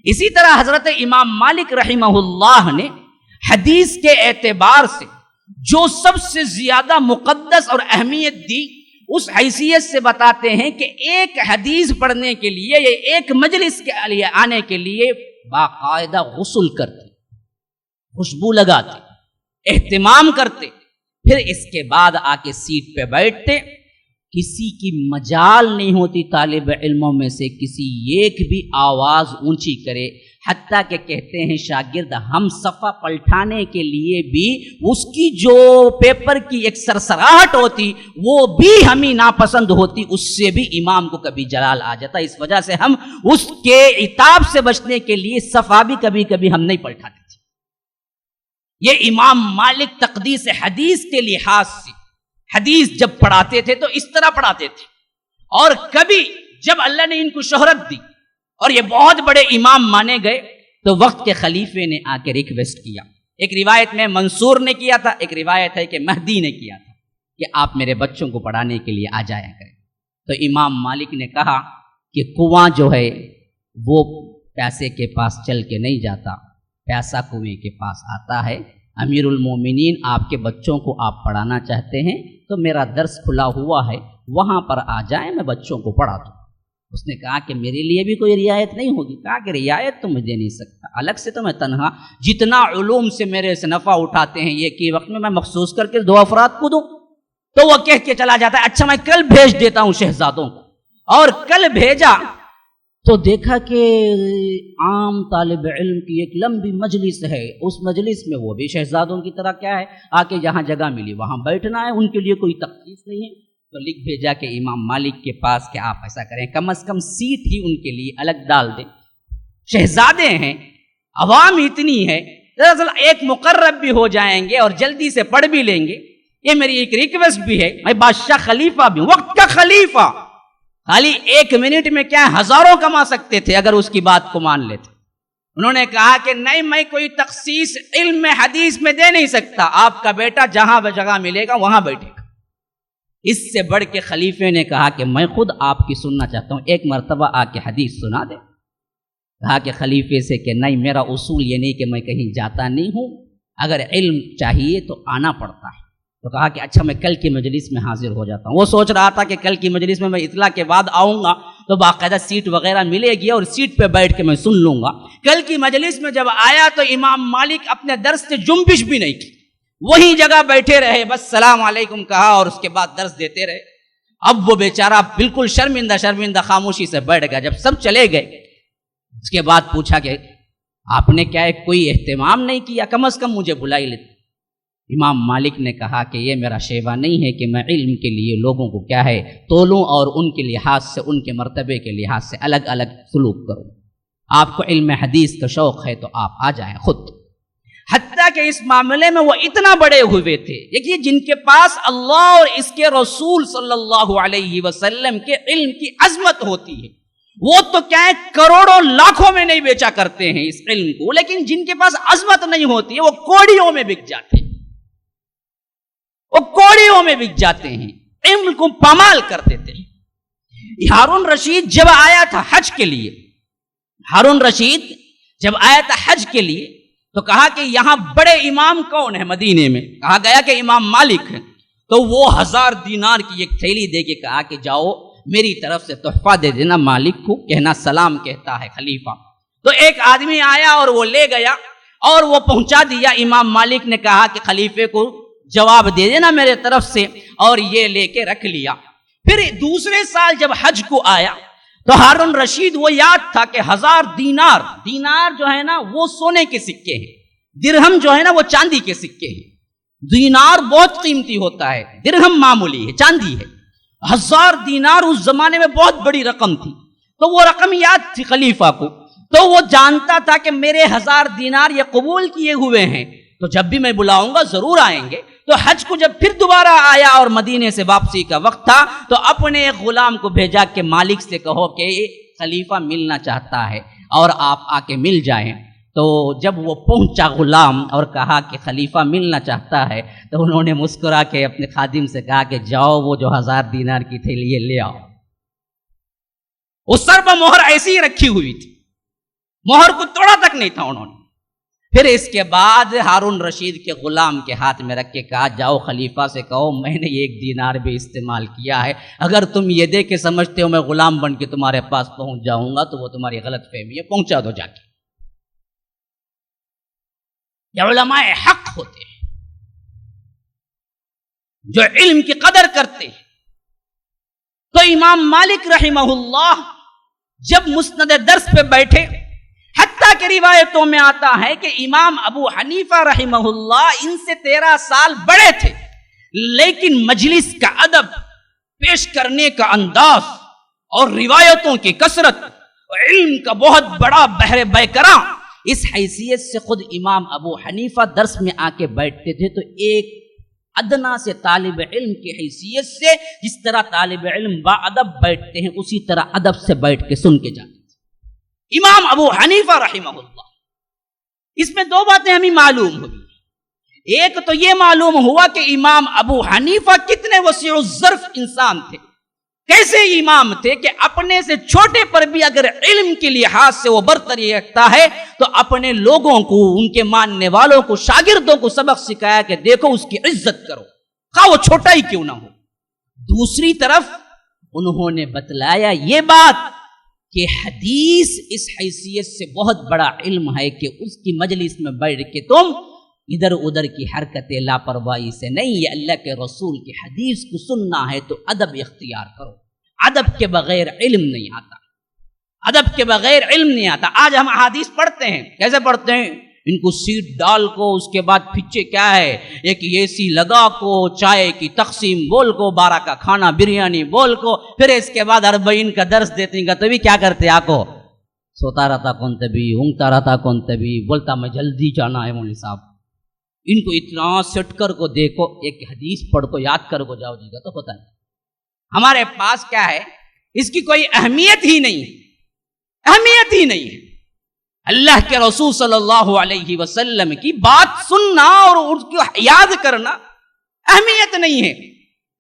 اسی طرح حضرت امام مالک رحمہ اللہ نے حدیث کے اعتبار سے جو سب سے زیادہ مقدس اور اہمیت دی اس حیثیت سے بتاتے ہیں کہ ایک حدیث پڑھنے کے لیے یا ایک مجلس کے لیے آنے کے لیے باقاعدہ غسل کرتے، خوشبو لگاتے، اہتمام کرتے، پھر اس کے بعد آ کے سیٹ پہ بیٹھتے۔ کسی کی مجال نہیں ہوتی طالب علموں میں سے کسی ایک بھی آواز اونچی کرے، حتیٰ کہ کہتے ہیں شاگرد ہم صفحہ پلٹانے کے لیے بھی اس کی جو پیپر کی ایک سرسراہٹ ہوتی وہ بھی ہمیں ناپسند ہوتی، اس سے بھی امام کو کبھی جلال آ جاتا، اس وجہ سے ہم اس کے عتاب سے بچنے کے لیے صفحہ بھی کبھی کبھی ہم نہیں پلٹاتے تھے۔ یہ امام مالک تقدیس حدیث کے لحاظ سے حدیث جب پڑھاتے تھے تو اس طرح پڑھاتے تھے، اور کبھی جب اللہ نے ان کو شہرت دی اور یہ بہت بڑے امام مانے گئے تو وقت کے خلیفے نے آ کے ریکویسٹ کیا۔ ایک روایت میں منصور نے کیا تھا، ایک روایت ہے کہ مہدی نے کیا تھا کہ آپ میرے بچوں کو پڑھانے کے لیے آ جایا کریں۔ تو امام مالک نے کہا کہ کنواں جو ہے وہ پیاسے کے پاس چل کے نہیں جاتا، پیاسا کنویں کے پاس آتا ہے۔ امیر المومنین آپ کے بچوں کو آپ پڑھانا چاہتے ہیں تو میرا درس کھلا ہوا ہے، وہاں پر آ جائیں، میں بچوں کو پڑھا دوں۔ اس نے کہا کہ میرے لیے بھی کوئی رعایت نہیں ہوگی؟ کہا کہ رعایت تو میں دے نہیں سکتا، الگ سے تو میں تنہا جتنا علوم سے میرے سے نفع اٹھاتے ہیں یہ کہ وقت میں مخصوص کر کے 2 افراد کو دوں۔ تو وہ کہہ کے چلا جاتا ہے اچھا میں کل بھیج دیتا ہوں شہزادوں کو، اور کل بھیجا تو دیکھا کہ عام طالب علم کی ایک لمبی مجلس ہے، اس مجلس میں وہ بھی شہزادوں کی طرح کیا ہے آ کے جہاں جگہ ملی وہاں بیٹھنا ہے، ان کے لیے کوئی تخصیص نہیں ہے۔ تو لکھ بھیجا کہ امام مالک کے پاس کہ آپ ایسا کریں کم از کم سیٹ ہی ان کے لیے الگ ڈال دیں، شہزادے ہیں، عوام اتنی ہے، دراصل ایک مقرب بھی ہو جائیں گے اور جلدی سے پڑھ بھی لیں گے، یہ میری ایک ریکویسٹ بھی ہے، میں بادشاہ خلیفہ بھی ہوں، وقت کا خلیفہ، خالی 1 منٹ میں کیا ہزاروں کما سکتے تھے اگر اس کی بات کو مان لیتے۔ انہوں نے کہا کہ نہیں میں کوئی تخصیص علم میں حدیث میں دے نہیں سکتا، آپ کا بیٹا جہاں جگہ ملے گا وہاں بیٹھے گا۔ اس سے بڑھ کے خلیفے نے کہا کہ میں خود آپ کی سننا چاہتا ہوں، ایک مرتبہ آ کے حدیث سنا دے۔ کہا کہ خلیفے سے کہ نہیں میرا اصول یہ نہیں کہ میں کہیں جاتا نہیں ہوں، اگر علم چاہیے تو آنا پڑتا ہے۔ تو کہا کہ اچھا میں کل کی مجلس میں حاضر ہو جاتا ہوں۔ وہ سوچ رہا تھا کہ کل کی مجلس میں اطلاع کے بعد آؤں گا تو باقاعدہ سیٹ وغیرہ ملے گی اور سیٹ پہ بیٹھ کے میں سن لوں گا۔ کل کی مجلس میں جب آیا تو امام مالک اپنے درس سے جنبش بھی نہیں کی، وہی جگہ بیٹھے رہے، بس سلام علیکم کہا اور اس کے بعد درس دیتے رہے۔ اب وہ بیچارہ بالکل شرمندہ خاموشی سے بیٹھ گیا۔ جب سب چلے گئے اس کے بعد پوچھا کہ آپ نے کیا ہے کوئی اہتمام نہیں کیا، کم از کم مجھے بلائی لیتے۔ امام مالک نے کہا کہ یہ میرا شیوا نہیں ہے کہ میں علم کے لیے لوگوں کو کیا ہے تولوں اور ان کے لحاظ سے ان کے مرتبے کے لحاظ سے الگ الگ سلوک کروں۔ آپ کو علم حدیث کا شوق ہے تو آپ آ جائیں خود۔ حتیٰ کہ اس معاملے میں وہ اتنا بڑے ہوئے تھے، دیکھیے جن کے پاس اللہ اور اس کے رسول صلی اللہ علیہ وسلم کے علم کی عظمت ہوتی ہے، وہ تو کیا ہے کروڑوں لاکھوں میں نہیں بیچا کرتے ہیں اس علم کو، لیکن جن کے پاس عظمت نہیں ہوتی ہے وہ کوڑیوں میں بک جاتے ہیں، وہ کوڑیوں میں بک جاتے ہیں، علم کو پامال کر دیتے ہیں۔ ہارون رشید جب آیا تھا حج کے لیے، ہارون رشید جب آیا تھا حج کے لیے تو کہا کہ یہاں بڑے امام کون ہے مدینے میں؟ کہا گیا کہ امام مالک ہے. تو وہ 1000 دینار کی ایک تھیلی دے کے کہا کہ جاؤ میری طرف سے تحفہ دے دینا مالک کو، کہنا سلام کہتا ہے خلیفہ. تو ایک آدمی آیا اور وہ لے گیا اور وہ پہنچا دیا. امام مالک نے کہا کہ خلیفے کو جواب دے دینا میرے طرف سے، اور یہ لے کے رکھ لیا. پھر دوسرے سال جب حج کو آیا تو ہارون رشید وہ یاد تھا کہ 1000 دینار جو ہے نا وہ سونے کے سکے ہیں، درہم جو ہے نا وہ چاندی کے سکے ہیں. دینار بہت قیمتی ہوتا ہے، درہم معمولی ہے، چاندی ہے. 1000 دینار اس زمانے میں بہت بڑی رقم تھی. تو وہ رقم یاد تھی خلیفہ کو، تو وہ جانتا تھا کہ میرے 1000 دینار یہ قبول کیے ہوئے ہیں، تو جب بھی میں بلاؤں گا ضرور آئیں گے. تو حج کو جب پھر دوبارہ آیا اور مدینے سے واپسی کا وقت تھا تو اپنے ایک غلام کو بھیجا کہ مالک سے کہو کہ خلیفہ ملنا چاہتا ہے اور آپ آ کے مل جائیں. تو جب وہ پہنچا غلام اور کہا کہ خلیفہ ملنا چاہتا ہے تو انہوں نے مسکرا کے اپنے خادم سے کہا کہ جاؤ وہ جو 1000 دینار کی تھیلی لے آؤ. اس سر پر مہر ایسی ہی رکھی ہوئی تھی، مہر کو توڑا تک نہیں تھا انہوں نے. پھر اس کے بعد ہارون رشید کے غلام کے ہاتھ میں رکھ کے کہا جاؤ خلیفہ سے کہو میں نے 1 دینار بھی استعمال کیا ہے، اگر تم یہ دے کے سمجھتے ہو میں غلام بن کے تمہارے پاس پہنچ جاؤں گا تو وہ تمہاری غلط فہمی ہے، پہنچا دو جا کے. یہ علماء حق ہوتے ہیں جو علم کی قدر کرتے ہیں. تو امام مالک رحمہ اللہ جب مسند درس پہ بیٹھے، حتیٰ کہ روایتوں میں آتا ہے کہ امام ابو حنیفہ رحمہ اللہ ان سے 13 سال بڑے تھے، لیکن مجلس کا ادب، پیش کرنے کا انداز اور روایتوں کی کثرت، علم کا بہت بڑا بحر بیکراں، اس حیثیت سے خود امام ابو حنیفہ درس میں آ کے بیٹھتے تھے تو ایک ادنا سے طالب علم کی حیثیت سے جس طرح طالب علم با ادب بیٹھتے ہیں اسی طرح ادب سے بیٹھ کے سن کے جاتے تھے. امام ابو حنیفہ رحمہ اللہ. اس میں 2 باتیں ہمیں معلوم ہوئی. ایک تو یہ معلوم ہوا کہ امام ابو حنیفہ کتنے وسیع الظرف انسان تھے، کیسے امام تھے کہ اپنے سے چھوٹے پر بھی اگر علم کے لحاظ سے وہ برتری رکھتا ہے تو اپنے لوگوں کو، ان کے ماننے والوں کو، شاگردوں کو سبق سکھایا کہ دیکھو اس کی عزت کرو خواہ وہ چھوٹا ہی کیوں نہ ہو. دوسری طرف انہوں نے بتلایا یہ بات کہ حدیث اس حیثیت سے بہت بڑا علم ہے کہ اس کی مجلس میں بیٹھ کے تم ادھر ادھر کی حرکتیں لاپرواہی سے نہیں، یہ اللہ کے رسول کی حدیث کو سننا ہے تو ادب اختیار کرو. ادب کے بغیر علم نہیں آتا، ادب کے بغیر علم نہیں آتا. آج ہم احادیث پڑھتے ہیں، کیسے پڑھتے ہیں؟ ان کو سیٹ ڈال کو، اس کے بعد پیچھے کیا ہے ایک اے سی لگا کو، چائے کی تقسیم بول کو، 12 کا کھانا بریانی بول کو، پھر اس کے بعد 40 کا درس دیتے ہیں. تبھی کیا کرتے آکو سوتا رہتا کون تبھی، اونگتا رہتا کون تبھی، بولتا میں جلدی جانا ہے مولوی صاحب. ان کو اتنا سٹ کر کو دیکھو، ایک حدیث پڑھ کو یاد کر کو جاؤ جی گا تو پتہ نہیں. ہمارے پاس کیا ہے، اس کی کوئی اہمیت ہی نہیں ہے، اہمیت ہی نہیں ہے. اللہ کے رسول صلی اللہ علیہ وسلم کی بات سننا اور اس کو یاد کرنا اہمیت نہیں ہے.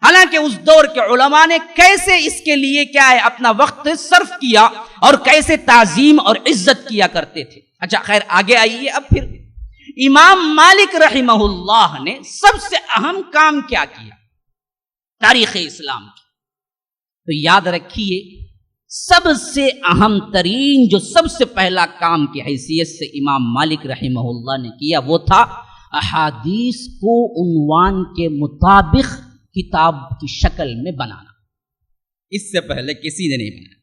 حالانکہ اس دور کے علماء نے کیسے اس کے لیے کیا ہے اپنا وقت صرف کیا اور کیسے تعظیم اور عزت کیا کرتے تھے. اچھا خیر آگے آئیے. اب پھر امام مالک رحمہ اللہ نے سب سے اہم کام کیا کیا تاریخ اسلام کی؟ تو یاد رکھیے سب سے اہم ترین جو سب سے پہلا کام کی حیثیت سے امام مالک رحمہ اللہ نے کیا وہ تھا احادیث کو عنوان کے مطابق کتاب کی شکل میں بنانا. اس سے پہلے کسی نے نہیں بنایا.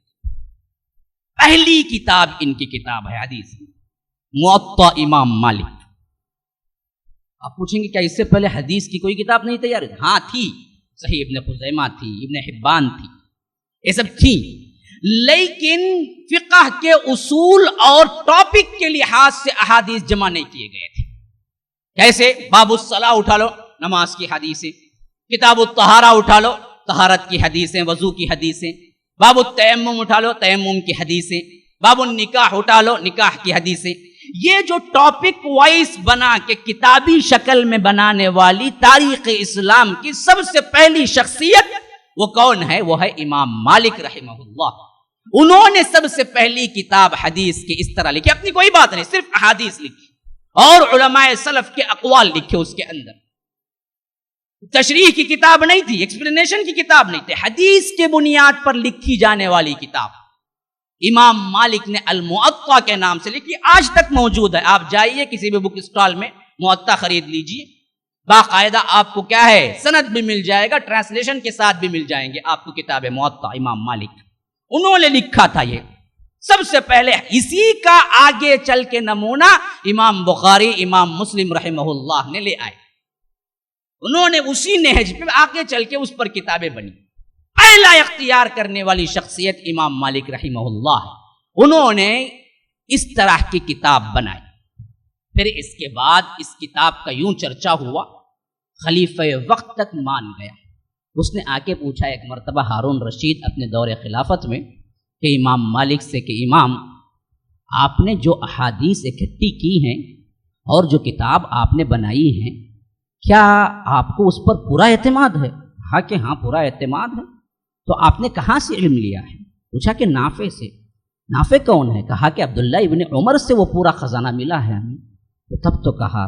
پہلی کتاب ان کی کتاب ہے حدیث موطا امام مالک. آپ پوچھیں گے کیا اس سے پہلے حدیث کی کوئی کتاب نہیں تیار؟ ہاں تھی، صحیح ابن خزیمہ تھی، ابن حبان تھی، یہ سب تھی، لیکن فقہ کے اصول اور ٹاپک کے لحاظ سے احادیث جمع نہیں کیے گئے تھے. کیسے؟ باب الصلاۃ اٹھا لو، نماز کی حدیثیں. کتاب الطہارہ اٹھا لو، طہارت کی حدیثیں، وضو کی حدیثیں. باب التیمم اٹھا لو، تیمم کی حدیثیں. باب النکاح اٹھا لو، نکاح کی حدیثیں. یہ جو ٹاپک وائز بنا کے کتابی شکل میں بنانے والی تاریخ اسلام کی سب سے پہلی شخصیت وہ کون ہے؟ وہ ہے امام مالک رحمہ اللہ. انہوں نے سب سے پہلی کتاب حدیث کی اس طرح لکھی، اپنی کوئی بات نہیں، صرف احادیث لکھی. اور علماء سلف کے اقوال لکھے اس کے اندر. تشریح کی کتاب نہیں تھی، ایکسپلینیشن کی کتاب نہیں تھی، حدیث کے بنیاد پر لکھی جانے والی کتاب. امام مالک نے الموطا کے نام سے لکھی، آج تک موجود ہے. آپ جائیے کسی بھی بک اسٹال میں موطا خرید لیجیے، باقاعدہ آپ کو کیا ہے سند بھی مل جائے گا، ٹرانسلیشن کے ساتھ بھی مل جائیں گے آپ کو کتاب موطا. امام مالک انہوں نے لکھا تھا یہ سب سے پہلے. اسی کا آگے چل کے نمونہ امام بخاری، امام مسلم رحمہ اللہ نے لے آئے. انہوں نے اسی نہج پہ آگے چل کے اس پر کتابیں بنی. پہلا اختیار کرنے والی شخصیت امام مالک رحمہ اللہ ہے. انہوں نے اس طرح کی کتاب بنائی. پھر اس کے بعد اس کتاب کا یوں چرچا ہوا، خلیفہ وقت تک مان گیا. اس نے آ کے پوچھا ایک مرتبہ ہارون رشید اپنے دور خلافت میں کہ امام مالک سے کہ امام، آپ نے جو احادیث اکٹھی کی ہیں اور جو کتاب آپ نے بنائی ہے، کیا آپ کو اس پر پورا اعتماد ہے؟ کہا کہ ہاں پورا اعتماد ہے. تو آپ نے کہاں سے علم لیا ہے؟ پوچھا کہ نافع سے. نافع کون ہے؟ کہا کہ عبداللہ ابن عمر سے وہ پورا خزانہ ملا ہے ہمیں. تو تب تو کہا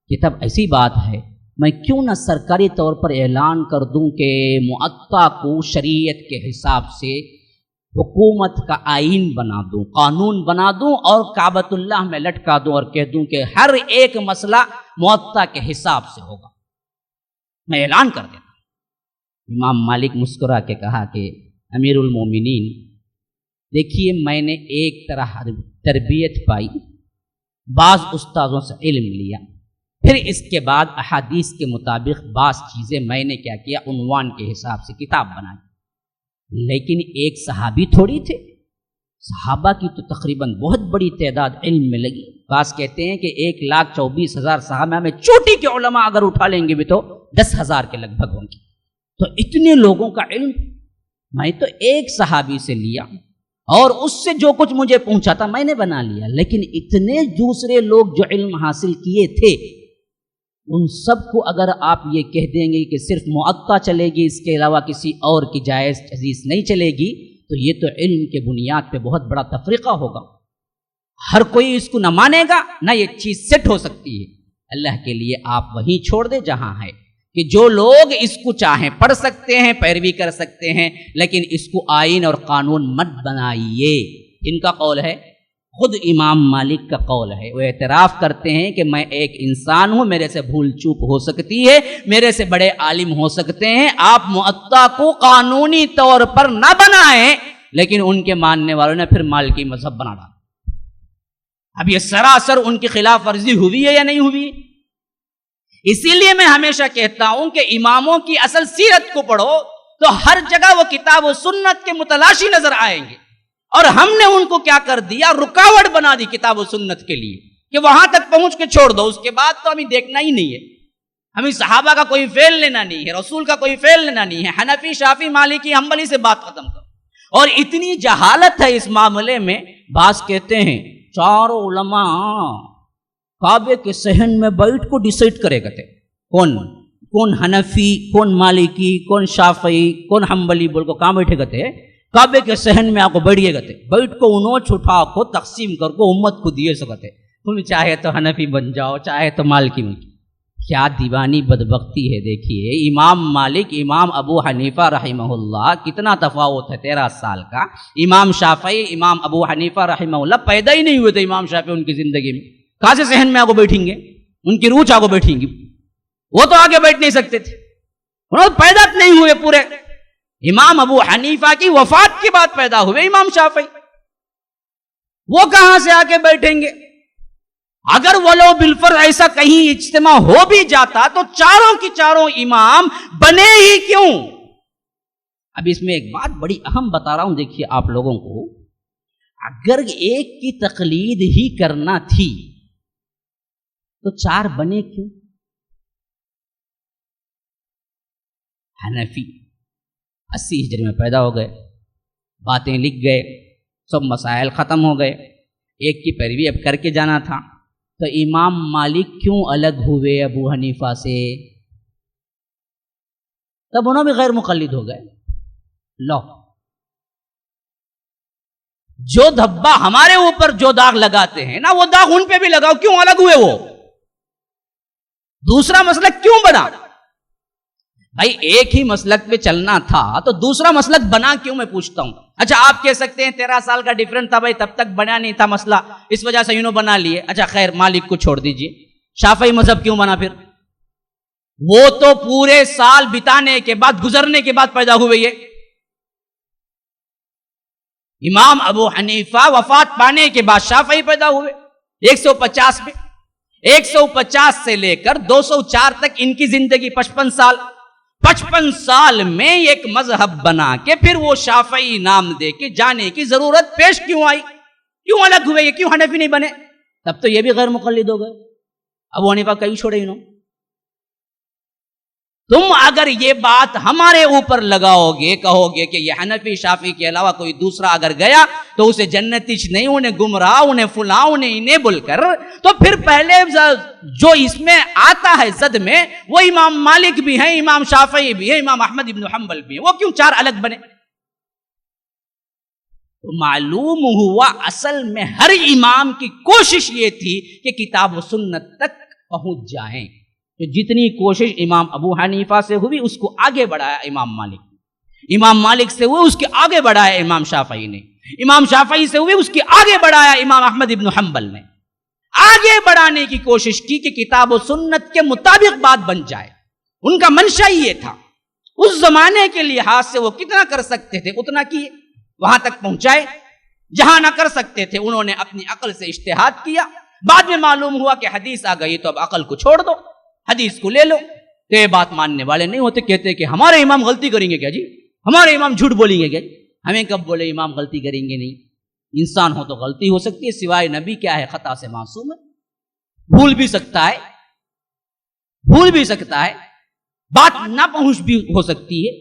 کہ تب ایسی بات ہے، میں کیوں نہ سرکاری طور پر اعلان کر دوں کہ موطا کو شریعت کے حساب سے حکومت کا آئین بنا دوں، قانون بنا دوں اور کعبۃ اللہ میں لٹکا دوں اور کہہ دوں کہ ہر ایک مسئلہ موطا کے حساب سے ہوگا. میں اعلان کر دیتا. امام مالک مسکرا کے کہا کہ امیر المومنین، دیکھیے میں نے ایک طرح تربیت پائی، بعض استاذوں سے علم لیا، پھر اس کے بعد احادیث کے مطابق بعض چیزیں میں نے کیا کیا عنوان کے حساب سے کتاب بنائی. لیکن ایک صحابی تھوڑی تھے، صحابہ کی تو تقریباً بہت بڑی تعداد علم میں لگی. بعض کہتے ہیں کہ 1,24,000 صحابہ میں چوٹی کے علماء اگر اٹھا لیں گے بھی تو 10,000 کے لگ بھگ ہوں گے. تو اتنے لوگوں کا علم میں تو ایک صحابی سے لیا اور اس سے جو کچھ مجھے پہنچا تھا میں نے بنا لیا. لیکن اتنے دوسرے لوگ جو علم حاصل کیے تھے، ان سب کو اگر آپ یہ کہہ دیں گے کہ صرف موطا چلے گی، اس کے علاوہ کسی اور کی جائز حدیث نہیں چلے گی، تو یہ تو علم کے بنیاد پہ بہت بڑا تفریقہ ہوگا. ہر کوئی اس کو نہ مانے گا، نہ یہ چیز سیٹ ہو سکتی ہے. اللہ کے لیے آپ وہیں چھوڑ دیں جہاں ہے، کہ جو لوگ اس کو چاہیں پڑھ سکتے ہیں، پیروی کر سکتے ہیں، لیکن اس کو آئین اور قانون مت بنائیے. ان کا قول ہے، خود امام مالک کا قول ہے. وہ اعتراف کرتے ہیں کہ میں ایک انسان ہوں، میرے سے بھول چوک ہو سکتی ہے، میرے سے بڑے عالم ہو سکتے ہیں. آپ موطا کو قانونی طور پر نہ بنائیں، لیکن ان کے ماننے والوں نے پھر مالکی مذہب بنا ڈالا. اب یہ سراسر ان کی خلاف ورزی ہوئی ہے یا نہیں ہوئی؟ اسی لیے میں ہمیشہ کہتا ہوں کہ اماموں کی اصل سیرت کو پڑھو تو ہر جگہ وہ کتاب و سنت کے متلاشی نظر آئیں گے. اور ہم نے ان کو کیا کر دیا، رکاوٹ بنا دی کتاب و سنت کے لیے کہ وہاں تک پہنچ کے چھوڑ دو، اس کے بعد تو ہمیں دیکھنا ہی نہیں ہے. ہمیں صحابہ کا کوئی فعل لینا نہیں ہے، رسول کا کوئی فعل لینا نہیں ہے. حنفی، شافعی، مالکی، حنبلی سے بات ختم کرو. اور اتنی جہالت ہے اس معاملے میں. بعض کہتے ہیں چاروں علماء کعبے کے صحن میں بیٹھ کو ڈیسائیڈ کرے گا تھے کون حنفی، کون مالکی، کون شافعی، کون حنبلی، بول کو کہاں بیٹھے گا تھے؟ کعبے کے صحن میں آپ کو بیٹھیے گا تھے، بیٹھ کو انوچ اٹھا کو تقسیم کر کو امت کو دیے سکتے. تم چاہے تو حنفی بن جاؤ، چاہے تو مالکی بن جاؤ. کیا دیوانی بدبختی ہے. دیکھیے امام مالک، امام ابو حنیفہ رحمہ اللہ، کتنا تفاوت ہے 13 سال کا. امام شافعی، امام ابو حنیفہ رحمہ اللہ پیدا ہی نہیں ہوئے تھے امام شافعی ان کی زندگی میں. کہاں سے صحن میں آگے بیٹھیں گے؟ ان کی روح آگے بیٹھیں گی، وہ تو آگے بیٹھ نہیں سکتے تھے، انہوں پیدا نہیں ہوئے پورے. امام ابو حنیفہ کی وفات کے بعد پیدا ہوئے امام شافعی، وہ کہاں سے آگے بیٹھیں گے؟ اگر ولو بالفرض ایسا کہیں اجتماع ہو بھی جاتا تو چاروں کی چاروں امام بنے ہی کیوں؟ اب اس میں ایک بات بڑی اہم بتا رہا ہوں، دیکھیے آپ لوگوں کو، اگر ایک کی تقلید ہی کرنا تھی تو 4 بنے کیوں؟ حنفی 80 ہجری میں پیدا ہو گئے، باتیں لکھ گئے، سب مسائل ختم ہو گئے، ایک کی پیروی اب کر کے جانا تھا. تو امام مالک کیوں الگ ہوئے ابو حنیفہ سے؟ تب انہوں بھی غیر مقلد ہو گئے. لو جو دھبا ہمارے اوپر جو داغ لگاتے ہیں نا وہ داغ ان پہ بھی لگاؤ. کیوں الگ ہوئے؟ وہ دوسرا مسلک کیوں بنا؟ بھائی ایک ہی مسلک پہ چلنا تھا تو دوسرا مسلک بنا کیوں؟ میں پوچھتا ہوں. اچھا آپ کہہ سکتے ہیں 13 سال کا ڈیفرنٹ تھا بھائی، تب تک بنا نہیں تھا مسئلہ، اس وجہ سے انہوں بنا لیے. اچھا خیر مالک کو چھوڑ دیجئے، شافعی مذہب کیوں بنا پھر؟ وہ تو پورے سال بتانے کے بعد، گزرنے کے بعد پیدا ہوئے. یہ امام ابو حنیفہ وفات پانے کے بعد شافعی پیدا ہوئے 150 میں. 150 سے لے کر 204 تک ان کی زندگی 55 سال. 55 سال میں ایک مذہب بنا کے پھر وہ شافعی نام دے کے جانے کی ضرورت پیش کیوں آئی؟ کیوں الگ ہوئے؟ یہ کیوں حنفی نہیں بنے؟ تب تو یہ بھی غیر مقلد ہو گئے. ابو حنیفہ کہیں چھوڑے انہوں. تم اگر یہ بات ہمارے اوپر لگاؤ گے، کہو گے کہ یہ حنفی شافعی کے علاوہ کوئی دوسرا اگر گیا تو اسے جنتی نہیں، انہیں گمراہ، انہیں فلاں، انہیں انیبل کر، تو پھر پہلے جو اس میں آتا ہے زد میں، وہ امام مالک بھی ہیں، امام شافعی بھی ہیں، امام احمد ابن حنبل بھی ہیں. وہ کیوں 4 الگ بنے؟ تو معلوم ہوا اصل میں ہر امام کی کوشش یہ تھی کہ کتاب و سنت تک پہنچ جائیں. کہ جتنی کوشش امام ابو حنیفہ سے ہوئی اس کو آگے بڑھایا امام مالک، امام مالک سے ہوئی اس کے آگے بڑھایا امام شافعی نے، امام شافعی سے ہوئی اس کے آگے بڑھایا امام احمد ابن حنبل نے. آگے بڑھانے کی کوشش کی کہ کتاب و سنت کے مطابق بات بن جائے. ان کا منشا یہ تھا. اس زمانے کے لحاظ سے وہ کتنا کر سکتے تھے اتنا کیے، وہاں تک پہنچائے. جہاں نہ کر سکتے تھے انہوں نے اپنی عقل سے اجتہاد کیا. بعد میں معلوم ہوا کہ حدیث آ گئی تو اب عقل کو چھوڑ دو، حدیث کو لے لو. تو یہ بات ماننے والے نہیں ہوتے، کہتے کہ ہمارے امام غلطی کریں گے کیا جی؟ ہمارے امام جھوٹ بولیں گے کیا جی؟ ہمیں کب بولے امام غلطی کریں گے؟ نہیں، انسان ہو تو غلطی ہو سکتی ہے، سوائے نبی کیا ہے خطا سے معصوم ہے. بھول بھی سکتا ہے، بھول بھی سکتا ہے، بات نہ پہنچ بھی ہو سکتی ہے.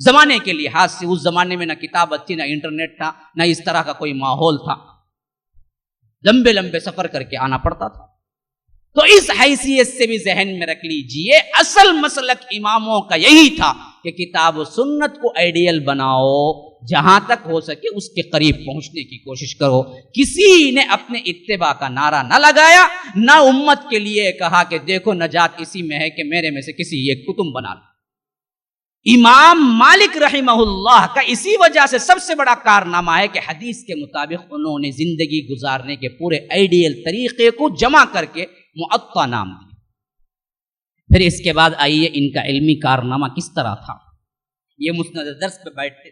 زمانے کے لحاظ سے اس زمانے میں نہ کتابت تھی، نہ انٹرنیٹ تھا، نہ اس طرح کا کوئی ماحول تھا. لمبے لمبے سفر کر کے آنا پڑتا تھا. تو اس حیثیت سے بھی ذہن میں رکھ لیجئے اصل مسلک اماموں کا یہی تھا کہ کتاب و سنت کو آئیڈیل بناؤ، جہاں تک ہو سکے اس کے قریب پہنچنے کی کوشش کرو. کسی نے اپنے اتباع کا نعرہ نہ لگایا، نہ امت کے لیے کہا کہ دیکھو نجات اسی میں ہے کہ میرے میں سے کسی ایک کو تم بنا لو. امام مالک رحمہ اللہ کا اسی وجہ سے سب سے بڑا کارنامہ ہے کہ حدیث کے مطابق انہوں نے زندگی گزارنے کے پورے آئیڈیل طریقے کو جمع کر کے معطا نام دیا. پھر اس کے بعد آئیے ان کا علمی کارنامہ کس طرح تھا. یہ مسند درس پہ بیٹھتے،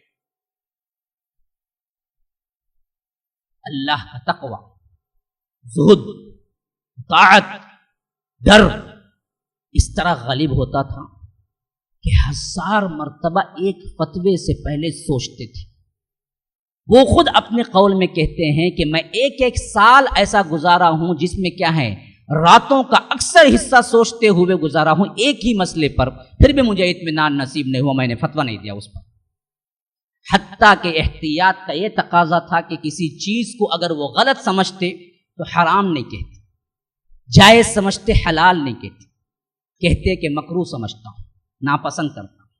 اللہ کا تقوی، زہد، طاعت، ڈر اس طرح غالب ہوتا تھا کہ 1000 مرتبہ ایک فتوے سے پہلے سوچتے تھے. وہ خود اپنے قول میں کہتے ہیں کہ میں ایک سال ایسا گزارا ہوں جس میں کیا ہے، راتوں کا اکثر حصہ سوچتے ہوئے گزارا ہوں ایک ہی مسئلے پر، پھر بھی مجھے اطمینان نصیب نہیں ہوا، میں نے فتویٰ نہیں دیا اس پر. حتیٰ کہ احتیاط کا یہ تقاضا تھا کہ کسی چیز کو اگر وہ غلط سمجھتے تو حرام نہیں کہتے، جائز سمجھتے حلال نہیں کہتے، کہتے کہ مکروہ سمجھتا ہوں، ناپسند کرتا ہوں.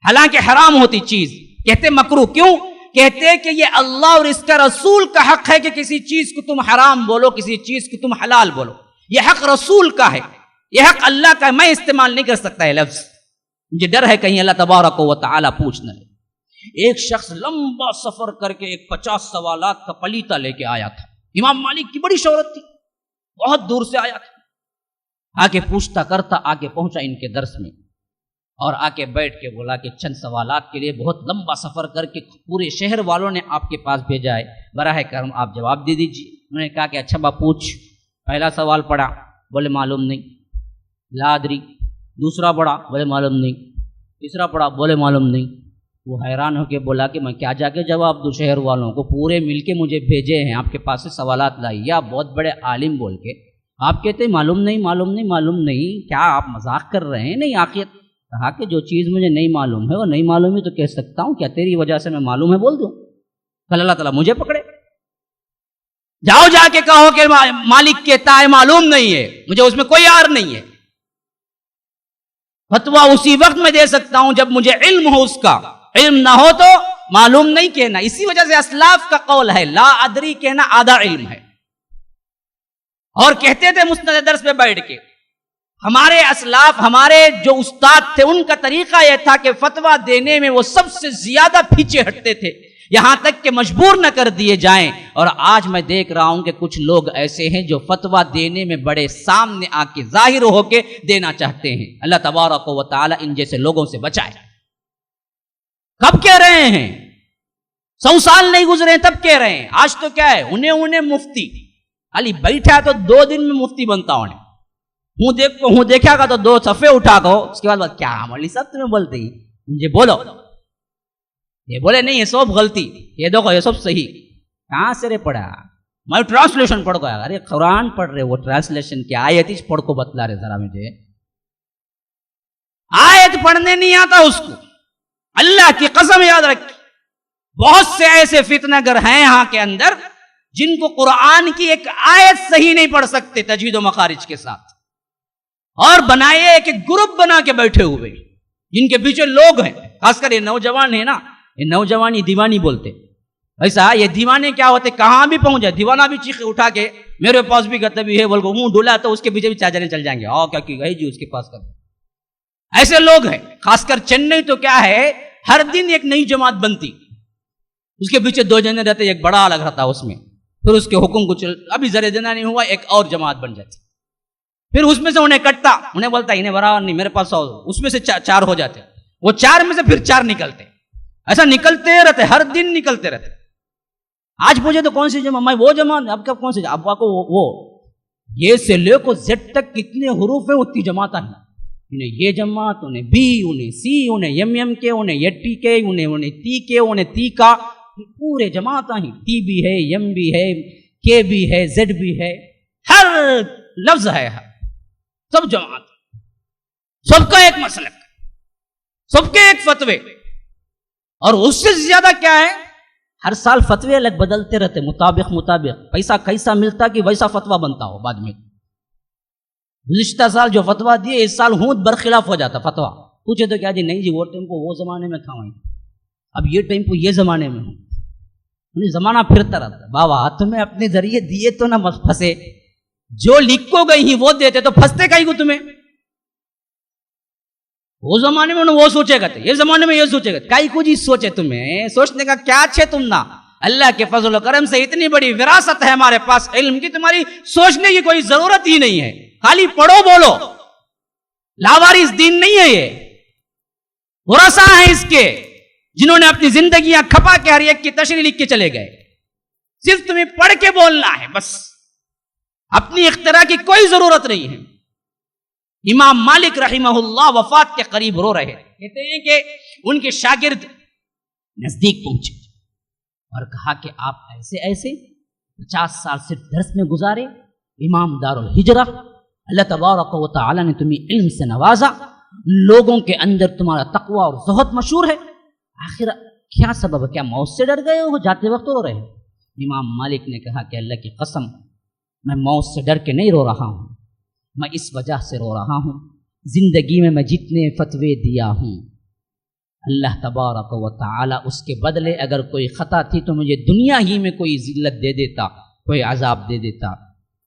حالانکہ حرام ہوتی چیز کہتے مکروہ. کیوں کہتے کہ یہ اللہ اور اس کا رسول کا حق ہے کہ کسی چیز کو تم حرام بولو، کسی چیز کو تم حلال بولو. یہ حق رسول کا ہے، یہ حق اللہ کا ہے. میں استعمال نہیں کر سکتا یہ لفظ، مجھے ڈر ہے کہیں اللہ تبارک و تعالی پوچھ نہ لے. ایک شخص لمبا سفر کر کے ایک 50 سوالات کا پلیتا لے کے آیا تھا. امام مالک کی بڑی شہرت تھی، بہت دور سے آیا تھا. آ کے پوچھتا کرتا آ کے پہنچا ان کے درس میں اور آ کے بیٹھ کے بولا کہ چند سوالات کے لیے بہت لمبا سفر کر کے پورے شہر والوں نے آپ کے پاس بھیجا ہے، براہ کرم آپ جواب دے دیجیے. انہوں نے کہا کہ اچھا با پوچھ. پہلا سوال پڑھا، بولے معلوم نہیں. لا ادری. دوسرا پڑھا، بولے معلوم نہیں. تیسرا پڑھا، بولے معلوم نہیں. وہ حیران ہو کے بولا کہ میں کیا جا کے جواب دوں، شہر والوں کو پورے مل کے مجھے بھیجے ہیں آپ کے پاس سے سوالات لائیے، آپ بہت بڑے عالم بول کے آپ کہتے ہیں معلوم نہیں معلوم نہیں معلوم نہیں. کیا آپ مذاق کر رہے ہیں؟ نہیں آخر کہا کہ جو چیز مجھے نہیں معلوم ہے وہ نہیں معلوم ہے تو کہہ سکتا ہوں، کیا تیری وجہ سے میں معلوم ہے بول دوں؟ کل اللہ تعالیٰ مجھے پکڑے. جاؤ جا کے کہو کہ مالک کہتا ہے معلوم نہیں ہے، مجھے اس میں کوئی عار نہیں ہے. فتویٰ اسی وقت میں دے سکتا ہوں جب مجھے علم ہو. اس کا علم نہ ہو تو معلوم نہیں کہنا. اسی وجہ سے اسلاف کا قول ہے لا ادری کہنا آدھا علم ہے. اور کہتے تھے مسند درس پہ بیٹھ کے ہمارے اسلاف ہمارے جو استاد تھے ان کا طریقہ یہ تھا کہ فتویٰ دینے میں وہ سب سے زیادہ پیچھے ہٹتے تھے یہاں تک کہ مجبور نہ کر دیے جائیں. اور آج میں دیکھ رہا ہوں کہ کچھ لوگ ایسے ہیں جو فتویٰ دینے میں بڑے سامنے آ کے ظاہر ہو کے دینا چاہتے ہیں. اللہ تبارک و تعالی ان جیسے لوگوں سے بچائے. کب کہہ رہے ہیں 100 سال نہیں گزرے تب کہہ رہے ہیں. آج تو کیا ہے انہیں مفتی علی بیٹھا تو 2 دن میں مفتی بنتا ہوں دیکھا گا تو 2 صفحے اٹھا گا اس کے بعد کیا علی صاحب تمہیں بولتے ہی مجھے بولو یہ بولے نہیں یہ سب غلطی یہ دیکھو یہ سب صحیح. کہاں سے رے پڑھا میں ٹرانسلیشن پڑھ گیا. ارے قرآن پڑھ رہے وہ ٹرانسلیشن کی آیت ہی پڑھ کو بتلا رہے ذرا مجھے آیت پڑھنے نہیں آتا اس کو. اللہ کی قسم یاد رکھ بہت سے ایسے فتنہ گر ہیں یہاں کے اندر جن کو قرآن کی ایک آیت صحیح نہیں پڑھ سکتے تجوید و مخارج کے ساتھ اور بنائے ایک گروپ بنا کے بیٹھے ہوئے جن کے پیچھے لوگ ہیں. خاص کر یہ نوجوان ہے نا یہ نوجوان یہ دیوانی بولتے. ایسا یہ دیوانے کیا ہوتے کہاں بھی پہنچ جائے دیوانہ بھی چیخ اٹھا کے میرے پاس بھی گتبی ہے بول کو منہ ڈولا تو اس کے پیچھے بھی چاچریں چل جائیں گے کیا کی گئی جی اس کے پاس کر. ایسے لوگ ہیں خاص کر چنئی تو کیا ہے ہر دن ایک نئی جماعت بنتی اس کے پیچھے 2 جنے رہتے ایک بڑا الگ رہتا اس میں پھر اس کے حکم کو ابھی ذرے دینا نہیں ہوا ایک اور جماعت بن جاتی پھر اس میں سے انہیں کٹتا انہیں بولتا انہیں برابر نہیں میرے پاس اس میں سے 4 ہو جاتے وہ 4 میں سے پھر 4 نکلتے ایسا نکلتے رہتے ہر دن نکلتے رہتے. آج پوچھے تو کون سی جماعت میں وہ جماعت اب کون سی اب کو وہ یہ سے لے کو زیڈ تک کتنے حروف ہیں اتنی جماعت ہیں انہیں یہ جماعت انہیں بی انہیں سی انہیں یم کے انہیں یٹی کے انہیں تی کے انہیں تی کا پورے جماعت ہیں ٹی بھی ہے یم بھی ہے کے بھی ہے زیڈ بھی ہے ہر لفظ ہے سب جماعت سب کا ایک مسلک سب کے ایک فتوے اور اس سے زیادہ کیا ہے ہر سال فتوے الگ بدلتے رہتے مطابق پیسہ کیسا ملتا کہ ویسا فتویٰ بنتا ہو بعد میں. گزشتہ سال جو فتویٰ دیے اس سال ہوں برخلاف ہو جاتا فتویٰ. پوچھے تو کیا جی نہیں جی وہ ٹائم کو وہ زمانے میں تھا وہیں اب یہ ٹائم کو یہ زمانے میں ہوں زمانہ پھرتا رہتا. بابا تمہیں اپنے ذریعے دیے تو نہ پھنسے جو لکھو گئی ہی وہ دیتے تو پھنستے کہیں کو تمہیں. وہ زمانے میں وہ سوچے گا یہ زمانے میں یہ سوچے گا کائی کو جی سوچے تمہیں سوچنے کا کیا اچھے تم نہ اللہ کے فضل و کرم سے اتنی بڑی وراثت ہے ہمارے پاس علم کی تمہاری سوچنے کی کوئی ضرورت ہی نہیں ہے خالی پڑھو بولو. لاوارث دین نہیں ہے یہ ورثہ ہیں اس کے جنہوں نے اپنی زندگیاں کھپا کے ہر ایک کی تشریح لکھ کے چلے گئے. صرف تمہیں پڑھ کے بولنا ہے بس اپنی اختراع کی کوئی ضرورت نہیں ہے. امام مالک رحمہ اللہ وفات کے قریب رو رہے کہتے ہیں کہ ان کے شاگرد نزدیک پہنچے اور کہا کہ آپ ایسے 50 سال صرف درس میں گزارے امام دار الہجرہ اللہ تبارک و تعالی نے تمہیں علم سے نوازا لوگوں کے اندر تمہارا تقوی اور زہد مشہور ہے آخر کیا سبب ہے کیا موت سے ڈر گئے ہو جاتے وقت رو رہے. امام مالک نے کہا کہ اللہ کی قسم میں موت سے ڈر کے نہیں رو رہا ہوں میں اس وجہ سے رو رہا ہوں زندگی میں جتنے فتوے دیا ہوں اللہ تبارک و تعالی اس کے بدلے اگر کوئی خطا تھی تو مجھے دنیا ہی میں کوئی ذلت دے دیتا کوئی عذاب دے دیتا.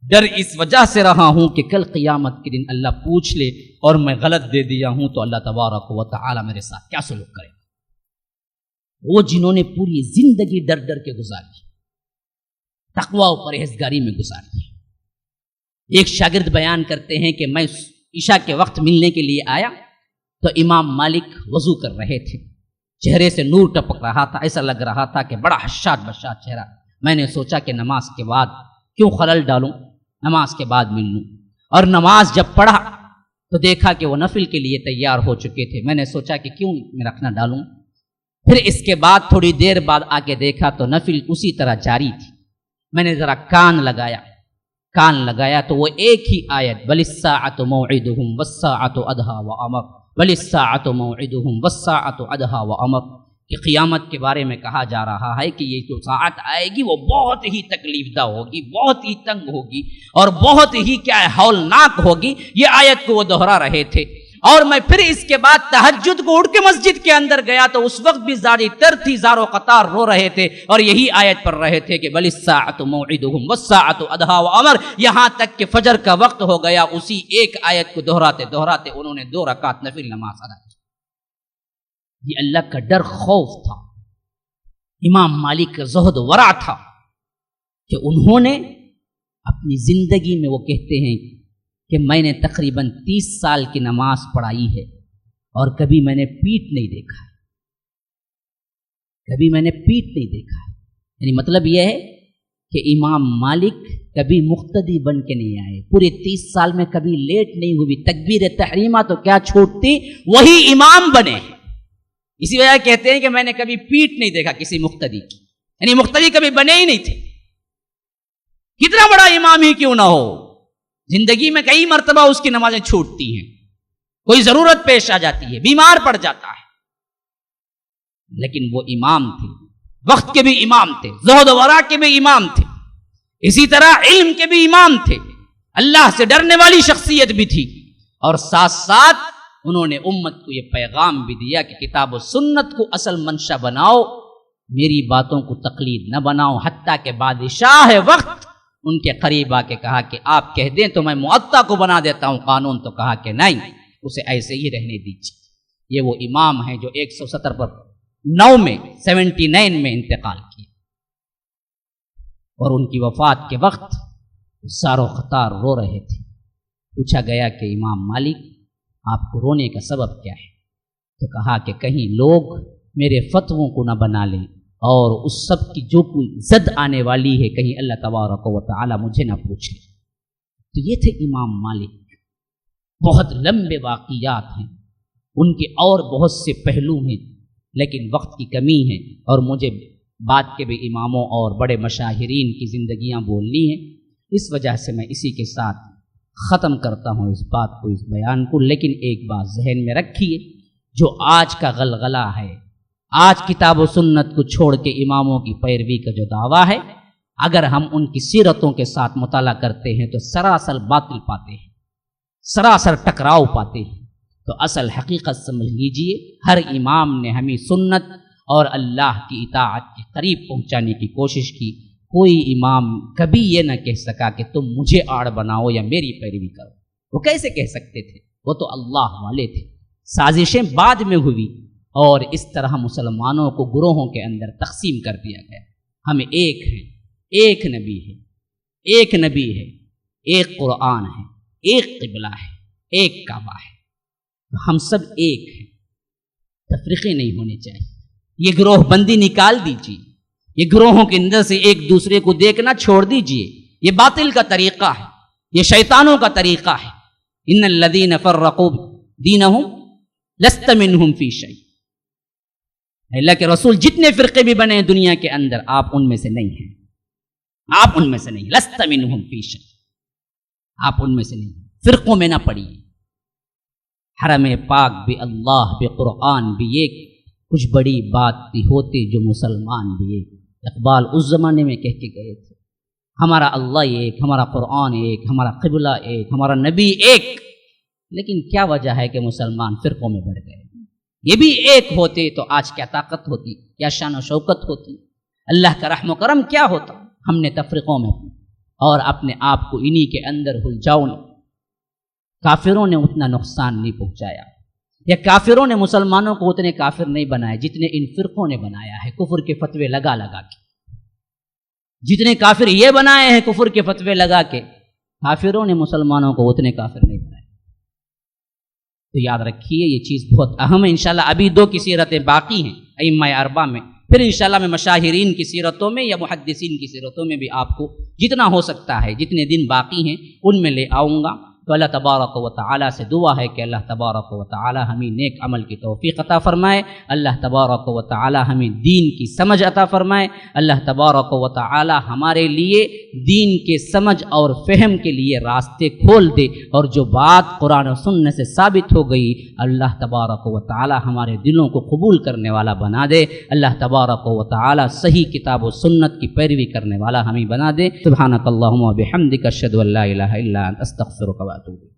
ڈر اس وجہ سے رہا ہوں کہ کل قیامت کے دن اللہ پوچھ لے اور میں غلط دے دیا ہوں تو اللہ تبارک و تعالی میرے ساتھ کیا سلوک کرے. وہ جنہوں نے پوری زندگی ڈر ڈر کے گزاری تقوی و پرہیزگاری میں گزاری. ایک شاگرد بیان کرتے ہیں کہ میں عشاء کے وقت ملنے کے لیے آیا تو امام مالک وضو کر رہے تھے چہرے سے نور ٹپک رہا تھا ایسا لگ رہا تھا کہ بڑا حشاد بشاد چہرہ. میں نے سوچا کہ نماز کے بعد کیوں خلل ڈالوں نماز کے بعد مل لوں اور نماز جب پڑھا تو دیکھا کہ وہ نفل کے لیے تیار ہو چکے تھے. میں نے سوچا کہ کیوں میں رکھنا ڈالوں. پھر اس کے بعد تھوڑی دیر بعد آ کے دیکھا تو نفل اسی طرح جاری تھی. میں نے ذرا کان لگایا تو وہ ایک ہی آیت بل الساعۃ موعدہم والساعۃ ادھیٰ وامر بل الساعۃ موعدہم والساعۃ ادھیٰ وامر کہ قیامت کے بارے میں کہا جا رہا ہے کہ یہ جو ساعت آئے گی وہ بہت ہی تکلیف دہ ہوگی بہت ہی تنگ ہوگی اور بہت ہی کیا ہے ہولناک ہوگی. یہ آیت کو وہ دہرا رہے تھے اور میں پھر اس کے بعد تہجد کو اٹھ کے مسجد کے اندر گیا تو اس وقت بھی زاری تر تھی، زار و قطار رو رہے تھے اور یہی آیت پڑھ رہے تھے کہ بل الساعۃ موعدہم والساعۃ ادھیٰ وامر، یہاں تک کہ فجر کا وقت ہو گیا، اسی ایک آیت کو دہراتے دہراتے انہوں نے 2 رکعت نفل نماز ادا کی۔ یہ اللہ کا ڈر خوف تھا، امام مالک کا زہد و ورع تھا کہ انہوں نے اپنی زندگی میں، وہ کہتے ہیں کہ میں نے تقریباً 30 سال کی نماز پڑھائی ہے اور کبھی میں نے پیٹ نہیں دیکھا، کبھی میں نے پیٹ نہیں دیکھا۔ یعنی مطلب یہ ہے کہ امام مالک کبھی مقتدی بن کے نہیں آئے، پورے 30 سال میں کبھی لیٹ نہیں ہوئی، تکبیر تحریمہ تو کیا چھوٹتی، وہی امام بنے۔ اسی وجہ کہتے ہیں کہ میں نے کبھی پیٹ نہیں دیکھا کسی مقتدی کی، یعنی مقتدی کبھی بنے ہی نہیں تھے، کتنا بڑا امام ہی کیوں نہ ہو، زندگی میں کئی مرتبہ اس کی نمازیں چھوٹتی ہیں، کوئی ضرورت پیش آ جاتی ہے، بیمار پڑ جاتا ہے، لیکن وہ امام تھے، وقت کے بھی امام تھے، زہد و ورع کے بھی امام تھے، اسی طرح علم کے بھی امام تھے، اللہ سے ڈرنے والی شخصیت بھی تھی، اور ساتھ ساتھ انہوں نے امت کو یہ پیغام بھی دیا کہ کتاب و سنت کو اصل منشا بناؤ، میری باتوں کو تقلید نہ بناؤ۔ حتیٰ کہ بادشاہ وقت ان کے قریب آ کے کہا کہ آپ کہہ دیں تو میں معطا کو بنا دیتا ہوں قانون، تو کہا کہ نہیں، اسے ایسے ہی رہنے دیجیے۔ یہ وہ امام ہیں جو 170 پر 9 میں 79 میں انتقال کیا، اور ان کی وفات کے وقت زار و قطار رو رہے تھے۔ پوچھا گیا کہ امام مالک آپ کو رونے کا سبب کیا ہے؟ تو کہا کہ کہیں لوگ میرے فتووں کو نہ بنا لیں اور اس سب کی جو کوئی زد آنے والی ہے کہیں اللہ تبارک و تعالی مجھے نہ پوچھ لے۔ تو یہ تھے امام مالک۔ بہت لمبے واقعات ہیں ان کے، اور بہت سے پہلو ہیں، لیکن وقت کی کمی ہے اور مجھے بعد کے بھی اماموں اور بڑے مشاہرین کی زندگیاں بولنی ہیں، اس وجہ سے میں اسی کے ساتھ ختم کرتا ہوں اس بات کو، اس بیان کو۔ لیکن ایک بات ذہن میں رکھیے، جو آج کا غلغلہ ہے، آج کتاب و سنت کو چھوڑ کے اماموں کی پیروی کا جو دعویٰ ہے، اگر ہم ان کی سیرتوں کے ساتھ مطالعہ کرتے ہیں تو سراسر باطل پاتے ہیں، سراسر ٹکراؤ پاتے ہیں۔ تو اصل حقیقت سمجھ لیجئے، ہر امام نے ہمیں سنت اور اللہ کی اطاعت کے قریب پہنچانے کی کوشش کی۔ کوئی امام کبھی یہ نہ کہہ سکا کہ تم مجھے آڑ بناؤ یا میری پیروی کرو، وہ کیسے کہہ سکتے تھے؟ وہ تو اللہ والے تھے۔ سازشیں بعد میں ہوئی اور اس طرح مسلمانوں کو گروہوں کے اندر تقسیم کر دیا گیا۔ ہم ایک ہیں، ایک نبی ہے، ایک نبی ہے، ایک قرآن ہے، ایک قبلہ ہے، ایک کعبہ ہے، ہم سب ایک ہیں، تفریقے نہیں ہونے چاہیے۔ یہ گروہ بندی نکال دیجیے، یہ گروہوں کے اندر سے ایک دوسرے کو دیکھنا چھوڑ دیجیے، یہ باطل کا طریقہ ہے، یہ شیطانوں کا طریقہ ہے۔ ان الذین فرقوا دینہم لست منہم فی شیء، اللہ کے رسول جتنے فرقے بھی بنے ہیں دنیا کے اندر، آپ ان میں سے نہیں ہیں، آپ ان میں سے نہیں، لست منہم فی شیء، آپ ان میں سے نہیں، فرقوں میں نہ پڑیے۔ حرم پاک بھی، اللہ بھی، قرآن بھی ایک، کچھ بڑی بات بھی ہوتے جو مسلمان بھی ایک۔ اقبال اس زمانے میں کہہ کے گئے تھے، ہمارا اللہ ایک، ہمارا قرآن ایک، ہمارا قبلہ ایک، ہمارا نبی ایک، لیکن کیا وجہ ہے کہ مسلمان فرقوں میں بڑھ گئے؟ یہ بھی ایک ہوتے تو آج کیا طاقت ہوتی، کیا شان و شوکت ہوتی، اللہ کا رحم و کرم کیا ہوتا۔ ہم نے تفریقوں میں اور اپنے آپ کو انہی کے اندر الجھاؤ۔ کافروں نے اتنا نقصان نہیں پہنچایا، یا کافروں نے مسلمانوں کو اتنے کافر نہیں بنائے جتنے ان فرقوں نے بنایا ہے کفر کے فتوے لگا لگا کے۔ جتنے کافر یہ بنائے ہیں کفر کے فتوے لگا کے، کافروں نے مسلمانوں کو اتنے کافر نہیں بنائے۔ تو یاد رکھیے یہ چیز بہت اہم ہے۔ انشاءاللہ ابھی 2 کی سیرتیں باقی ہیں ائمہ اربعہ میں، پھر انشاءاللہ میں مشاہرین کی سیرتوں میں یا محدثین کی سیرتوں میں بھی آپ کو جتنا ہو سکتا ہے، جتنے دن باقی ہیں ان میں لے آؤں گا۔ تو اللہ تبارک و تعالیٰ سے دعا ہے کہ اللہ تبارک و تعالیٰ ہمیں نیک عمل کی توفیق عطا فرمائے، اللہ تبارک و تعالیٰ ہمیں دین کی سمجھ عطا فرمائے، اللہ تبارک و تعالیٰ ہمارے لیے دین کے سمجھ اور فہم کے لیے راستے کھول دے، اور جو بات قرآن و سنت سے ثابت ہو گئی اللہ تبارک و تعالیٰ ہمارے دلوں کو قبول کرنے والا بنا دے، اللہ تبارک و تعالیٰ صحیح کتاب و سنت کی پیروی کرنے والا ہمیں بنا دے۔ سبحانک اللہم و بحمدک اشہد ان لا الہ الا انت استغفرک و اتوب الیک۔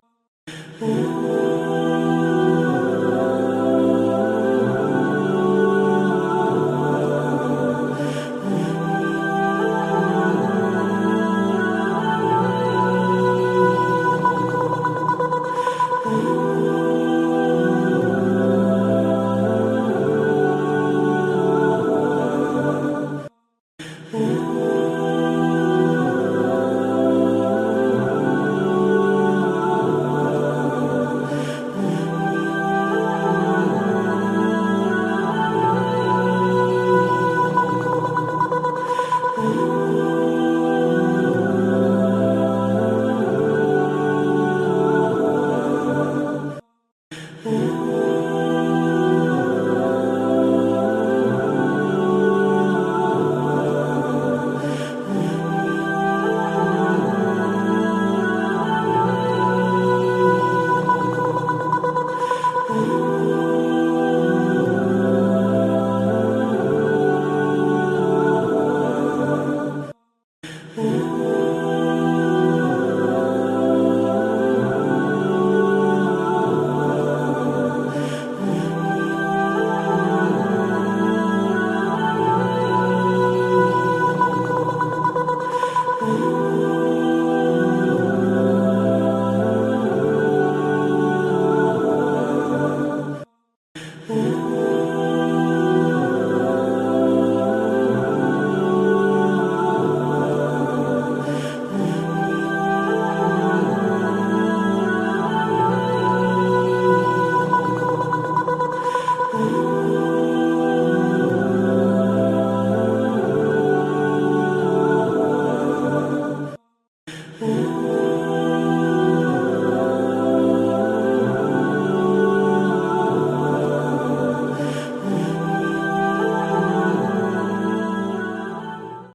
الله